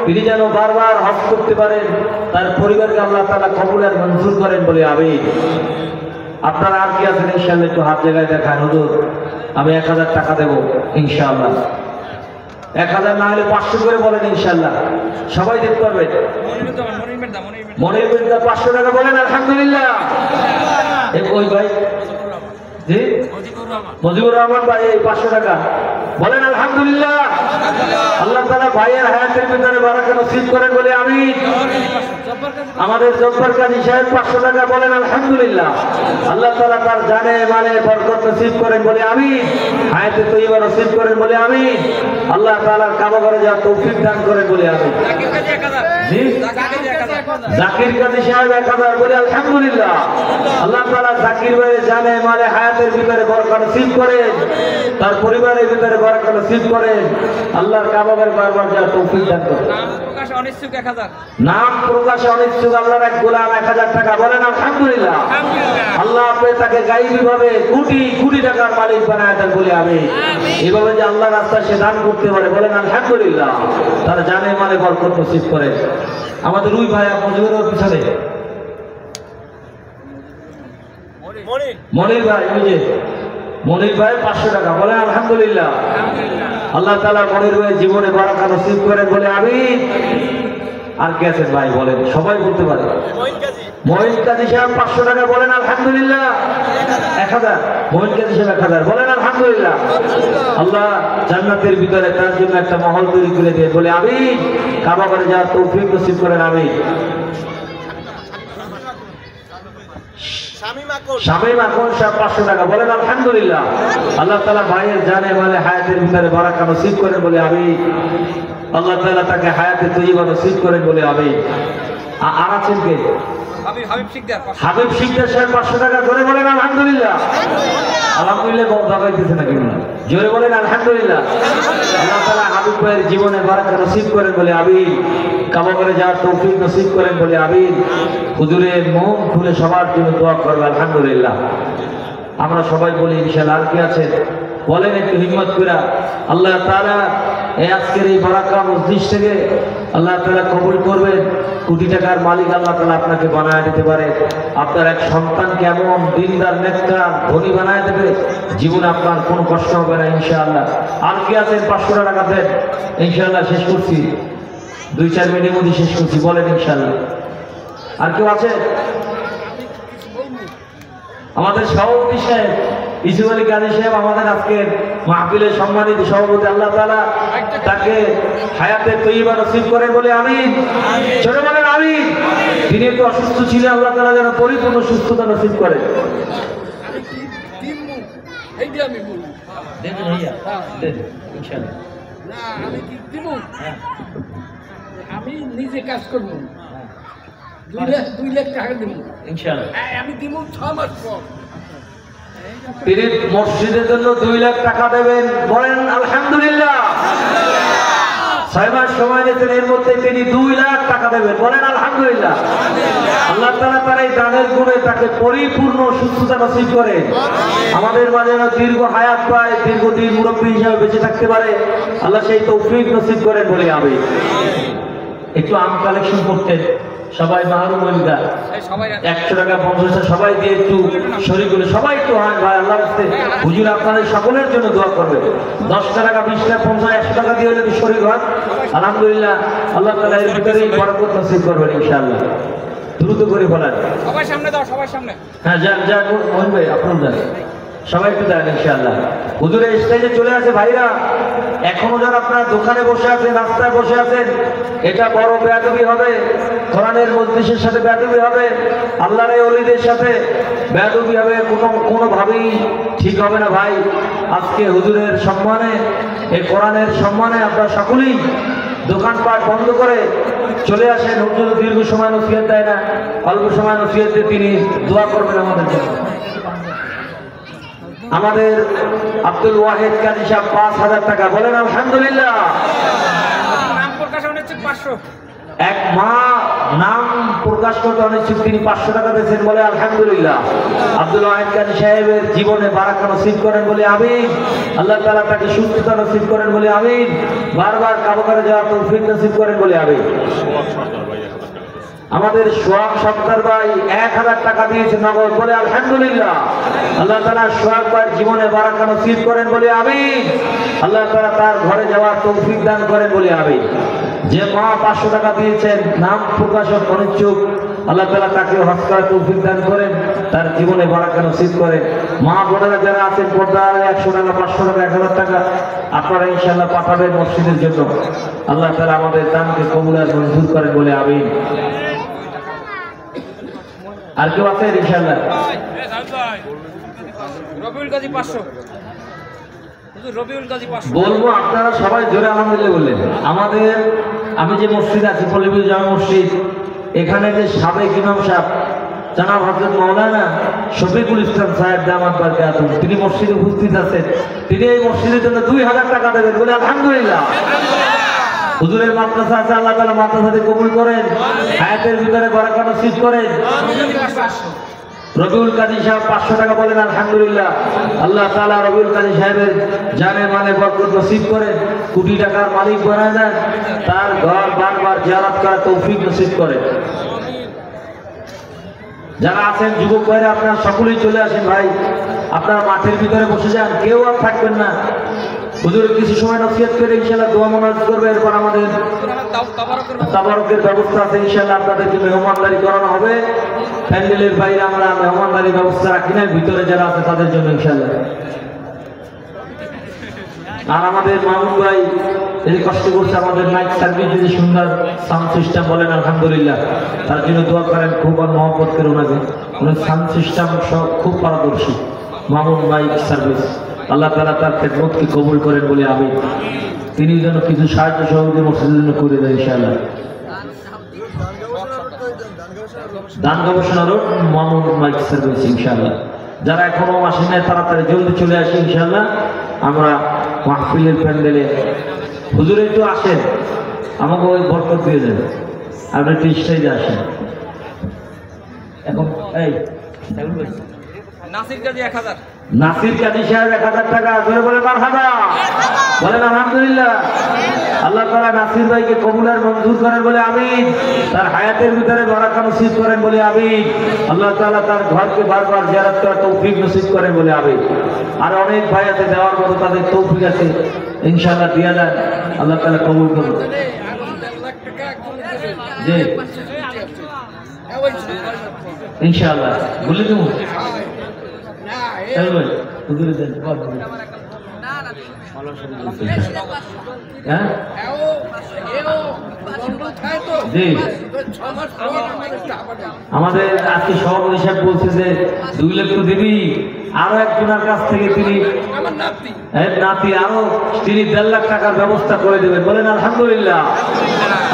তিনি যেন বারবার হজ করতে পারেন, তার পরিবারকে আল্লাহ তাআলা কবুল আর মঞ্জুর করেন বলে আমি। আপনারা আর কি আছেন ইনশাআল্লাহ একটু হাত জায়গায় দেখান। হুজুর আমি 1000 টাকা দেবো ইনশাআল্লাহ, 1000 না হলে 500 করে বলেন ইনশাআল্লাহ, সবাই দেখতে পারবে। মনির বিন দা 500 টাকা বলেন আলহামদুলিল্লাহ। ওই ভাই জি মজিবুর রহমান ভাই এই 500 টাকা বলেন আলহামদুলিল্লাহ। আল্লাহ তাআলা ভাইয়ের হায়াতের ভিতরে বারাকা নসিব করেন বলে আমিন। আমাদের জব্বার কাজী সাহেব 500 টাকা বলেন আলহামদুলিল্লাহ। আল্লাহ তাআলা তার জানে মালে বরকত নসিব করেন বলে আমিন, হায়াতে তৈয়বা নসিব করেন বলে আমিন। আল্লাহ তাআলা কাবা ঘরে যাওয়ার তৌফিক দান করেন বলে আমিন। জি জাকির কাজী সাহেব 1000 বলে আলহামদুলিল্লাহ। আল্লাহ তাআলা জাকির ভাইয়ের জানে মালে হায়াতের ভিতরে বরকত নসিব করেন, তার পরিবারের ভিতরে বরকত নসিব করেন, আল্লাহর কাবা ঘরে বারবার যাওয়ার তৌফিক দান করেন। নাম প্রকাশে অনিচ্ছুক আল্লাহর এক গোলাম 1000 টাকা বলেন আলহামদুলিল্লাহ। আল্লাহ আপনি তাকে গায়বী ভাবে কোটি কোটি টাকার মালিক বানায় দেন বলে আমি। এইভাবে যে আল্লাহর রাস্তায় সে দান করতে পারে বলেন আলহামদুলিল্লাহ, তার জানে মালে বরকত নসিব করে। আমাদের রুই ভাই মজিবুরের পিছনে মনির ভাই, ওই যে মনির ভাই 500 টাকা বলেন আলহামদুলিল্লাহ। আল্লাহ তাআলা মনির ভাইয়ের জীবনে বারাকা নসিব করেন বলে আমিন। আর কে আছেন ভাই বলেন, সবাই বলতে পারে। মঈন কাজী সাহেব 500 টাকা বলেন আলহামদুলিল্লাহ। 1000 মঈন কাজী সাহেব 1000 বলেন আলহামদুলিল্লাহ। আল্লাহ জান্নাতের ভিতরে তার জন্য একটা মহল তৈরি করে দিয়ে বলে আমিন। কাবা ঘরে যাওয়ার তৌফিক নসিব করেন আমিন। শামীম আকন সাহেব 500 টাকা বলেন আলহামদুলিল্লাহ। আল্লাহ তাআলা ভাইয়ের জানে মালে হায়াতের ভিতরে বারাকা নসিব করেন বলে আমিন। আল্লাহ তাআলা তাকে হায়াতে তৈয়বা নসিব করেন বলে আমিন। আর আছেন কে? হাবিব শিকদার সাহেব 500 টাকা জোরে বলেন আলহামদুলিল্লাহ। আলহামদুলিল্লাহ বল দাবাইতেছে নাকি জোরে বলেন আলহামদুলিল্লাহ। আল্লাহ তাআলা হাবিব ভাইয়ের জীবনে বারাকা নসিব করেন বলে আমিন। কাবা ঘরে যাওয়ার তৌফিক নসিব করেন বলে আমিন। হুজুরের মন খুলে সবার জন্য দোয়া করবে আলহামদুলিল্লাহ। আমরা সবাই বলি ইনশাআল্লাহ। আর কি আছে বলেন একটু হিম্মত করে। আল্লাহ তাআলা এই আজকের এই বারাকা মজলিস থেকে আল্লাহ তাআলা কবুল করবেন। কোটি টাকার মালিক আল্লাহ তাআলা আপনাকে বানায় দিতে পারে। আপনার এক সন্তানকে এমন দিনদার নেককার ধনী বানায় দেবে, জীবনে আপনার কোনো কষ্ট হবে না ইনশাআল্লাহ। আর কি আছেন 500 টাকা দেন ইনশাআল্লাহ। শেষ করছি, 2-4 মিনিটের মধ্যে শেষ করছি, বলেন ইনশাআল্লাহ। আর কেউ আছে? আমাদের সভাপতি সাহেব ইসুফ আলী কাজী সাহেব আমাদের আজকের মাহফিলের সম্মানিত সভাপতি, আল্লাহ তাআলা তাকে হায়াতে তৈয়বা নসিব করেন বলে আমিন। ছোট বলেন আমিন। তিনি একটু অসুস্থ ছিলেন, আল্লাহ তাআলা যেন পরিপূর্ণ সুস্থতা নসিব করেন। আমি নিজে কাজ করবো, 2 লাখ টাকা দেব ইনশাআল্লাহ। আমি দিব 6 মাস পর। তিনি মসজিদের জন্য 2 লাখ টাকা দেবেন বলেন আলহামদুলিল্লাহ। 6 মাস সময় নিয়েছেন, এর মধ্যে তিনি 2 লাখ টাকা দেবেন বলেন আলহামদুলিল্লাহ। আল্লাহ তাআলা তার এই দানের গুণে তাকে পরিপূর্ণ সুস্থতা নসিব করে, আমাদের মাঝে দীর্ঘ হায়াত পায়, দীর্ঘদিন মুরব্বী হিসাবে বেঁচে থাকতে পারে। আল্লাহ সেই তৌফিক নসিব করেন বলে আমি। একটু আম কালেকশন করতেন সবাই, মাহরুম মহিলা 100 টাকা 50 টাকা সবাই দিয়ে একটু শরীর করে সবাই একটু হয় ভাই আল্লাহর রাস্তে হুজুর আপনাদের সকলের জন্য দোয়া করবে। 10 টাকা 20 টাকা 50 100 টাকা দিয়ে হলে শরীর হয় আলহামদুলিল্লাহ। আল্লাহ তাআলা এর ভিতরে বরকত নসিব করবেন ইনশাআল্লাহ। দ্রুত করে বলেন সবাই সামনে দাও, সবাই সামনে। হ্যাঁ যান যান মোহন ভাই আপনার যান, সবাই একটু দেন ইনশাআল্লাহ। হুজুরের স্টেজে চলে আসে ভাইরা। এখনো যারা আপনারা দোকানে বসে আছেন, রাস্তায় বসে আছেন, এটা বড় বেয়াদবি হবে, কোরআনের মজলিসের সাথে বেয়াদবি হবে, আল্লাহর এই ওলিদের সাথে বেয়াদবি হবে, কোনোভাবেই ঠিক হবে না ভাই। আজকে হুজুরের সম্মানে, এই কোরআনের সম্মানে আপনারা সকলেই দোকানপাট বন্ধ করে চলে আসেন। হুজুর দীর্ঘ সময় নসিহত দেয় না, অল্প সময় নসিহত দিয়ে তিনি দোয়া করবেন আমাদের জন্য। আমাদের আব্দুল ওয়াহিদ কাজী সাহেব 5000 টাকা বলেন আলহামদুলিল্লাহ। নাম প্রকাশ হচ্ছে 500 এক মা নাম প্রকাশ করতে অনিচ্ছুক, তিনি 500 টাকা দিয়েছেন বলে আলহামদুলিল্লাহ। আব্দুল ওয়াহিদ কাজী সাহেবের জীবনে বারাকা নসিব করেন বলে আমিন। আল্লাহ তাআলা তাকে সুস্থতা নসিব করেন বলে আমিন। বারবার কাবা করে যাওয়ার তৌফিক নসিব করেন বলে আমিন। আমাদের সোহাগ সরদার ভাই 1000 টাকা দিয়েছে নগদ বলে আলহামদুলিল্লাহ। আল্লাহ তাআলা সোহাগ ভাইয়ের জীবনে বারাকা নসিব করেন বলে আমিন। আল্লাহ তাআলা তার ঘরে যাওয়ার তৌফিক দান করেন বলে আমিন। যে মা 500 টাকা দিয়েছেন নাম প্রকাশক অনিচ্ছুক, আল্লাহ তাআলা তাকে হজ করার তৌফিক দান করেন, তার জীবনে বারাকা নসিব করেন। মা বোনেরা যারা আছেন পর্দায় 100 টাকা 500 টাকা 1000 টাকা আপনারা ইনশাআল্লাহ পাঠাবেন মসজিদের জন্য। আল্লাহ তাআলা আমাদের দানকে কবুল আর মঞ্জুর করেন বলে আমিন। আর কেউ আছে ইনশাআল্লাহ? রবিউল গাজী 500, রবিউল গাজী 500 বলবো, আপনারা সবাই জোরে আলহামদুলিল্লাহ বললেন। আমাদের আমি যে মসজিদ আছি পল্লীপুর জামে মসজিদ, এখানে যে সাবেক ইমাম সাহেব জনাব হযরত মাওলানা শফিকুল ইসলাম সাহেব দামাত বারকাতুহু, তিনি মসজিদে উপস্থিত আছেন। তিনি এই মসজিদের জন্য 2000 টাকা দেবেন বলে আলহামদুলিল্লাহ। হুজুরের মাদ্রাসা আছে, আল্লাহ তাআলা মাদ্রাসাতে কবুল করেন, হায়াতের ভিতরে বারাকা নসিব করেন। রবিউল কাজী সাহেব 500 টাকা বলেন আলহামদুলিল্লাহ। আল্লাহ তাআলা রবিউল কাজী সাহেবের জানে মানে বরকত নসিব করেন, কোটি টাকার মালিক বানায় দেন, তার ঘর বারবার জিয়ারত করার তৌফিক নসিব করেন। যারা আছেন যুবক ভাইরা আপনারা সকলেই চলে আসেন ভাই, আপনারা মাঠের ভিতরে বসে যান, কেউ আর থাকবেন না। হুজুর কিছু সময় নসিহত করে ইনশাআল্লাহ দোয়া মোনাজাত করবে, এরপর আমাদের তাবারকের ব্যবস্থা আছে ইনশাআল্লাহ। আপনাদেরকে মেহমানদারি করানো হবে, প্যান্ডেলের বাইরে আমরা মেহমানদারি ব্যবস্থা রাখি না, ভিতরে যারা আছে তাদের জন্য ইনশাআল্লাহ। আর আমাদের মামুন ভাই এই কষ্ট করছে, আমাদের মাইক সার্ভিস যদি সুন্দর সাউন্ড সিস্টেম বলেন আলহামদুলিল্লাহ, তার জন্য দোয়া করেন, খুব আর মহব্বত করে ওনাকে। উনি সাউন্ড সিস্টেম সব খুব পারদর্শী। মামুন মাইক সার্ভিস, আল্লাহ তাআলা তার খেদমতকে কবুল করেন বলে আমিন। তিনি যেন কিছু সাহায্য সহযোগী মসজিদের জন্য করে দেয় ইনশাআল্লাহ। দান গবেষণা রোড মামুন মাইক সার্ভিস ইনশাআল্লাহ। যারা এখনো আসেন না তাড়াতাড়ি জলদি চলে আসে ইনশাআল্লাহ। আমরা মাহফিলের প্যান্ডেলে হুজুর একটু আসেন, আমাকে ওই বরকত দিয়ে দেন, আপনি একটু স্টেজে আসেন। এখন এই নাসির গাজী 1000, নাসির কাজী সাহেব 1000 টাকা ধরে বলে মারহাবা বলেন আলহামদুলিল্লাহ। আল্লাহ তাআলা নাসির ভাইকে কবুল আর মঞ্জুর করেন বলে আমিন। তার হায়াতের ভিতরে বারাকা নসিব করেন বলে আমিন। আল্লাহ তাআলা তার ঘরকে বারবার জিয়ারত করার তৌফিক নসিব করেন বলে আমিন। আর অনেক ভাই আছে দেওয়ার মতো, তাদের তৌফিক আছে ইনশাআল্লাহ দিয়া দেন, আল্লাহ তাআলা কবুল করুন। জি ইনশাআল্লাহ বলে দেব। হ্যাঁ আমাদের আজকে সভাপতি সাহেব বলছে যে 2 লক্ষ দিবি, আরো একজনের কাছ থেকে তিনি নাতি আরো তিনি 1.5 লাখ টাকার ব্যবস্থা করে দেবেন বলেন আলহামদুলিল্লাহ।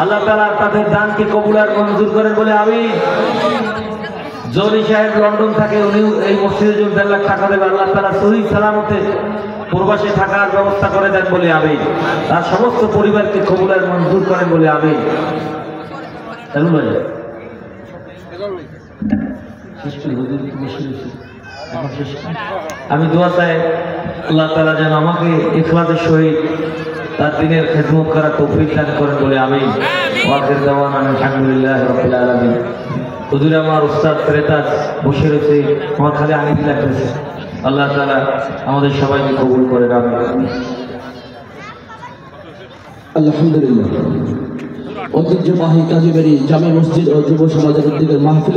আল্লাহ তাআলা তাদের দানকে কবুল আর মঞ্জুর করেন বলে আমিন। জলি সাহেব লন্ডন থাকে, উনি এই মসজিদের জন্য 1.5 লাখ টাকা দেবেন। আল্লাহ তাআলা সহিহ সালামতে প্রবাসে থাকার ব্যবস্থা করে দেন বলে আমিন। তার সমস্ত পরিবারকে কবুল আর মঞ্জুর করেন বলে আমিন। আমি দোয়া চাই আল্লাহ তাআলা যেন আমাকে ইখলাসের সহিত তার দিনের খেদমত করার তৌফিক দান করেন বলে আমিন। ওয়াখির দাওয়ানা আলহামদুলিল্লাহি রাব্বিল আলামিন। হুজুর আমার উস্তাদ ফেরেতাজ বসে রয়েছে, আমার খালি আনিতে লাগতেছে। আল্লাহ তাআলা আমাদের সবাইকে কবুল করে রাখবেন। আলহামদুলিল্লাহ। ঐতিহ্যবাহী কাজীবাড়ি জামে মসজিদ ও যুব সমাজের উদ্যোগের মাহফিল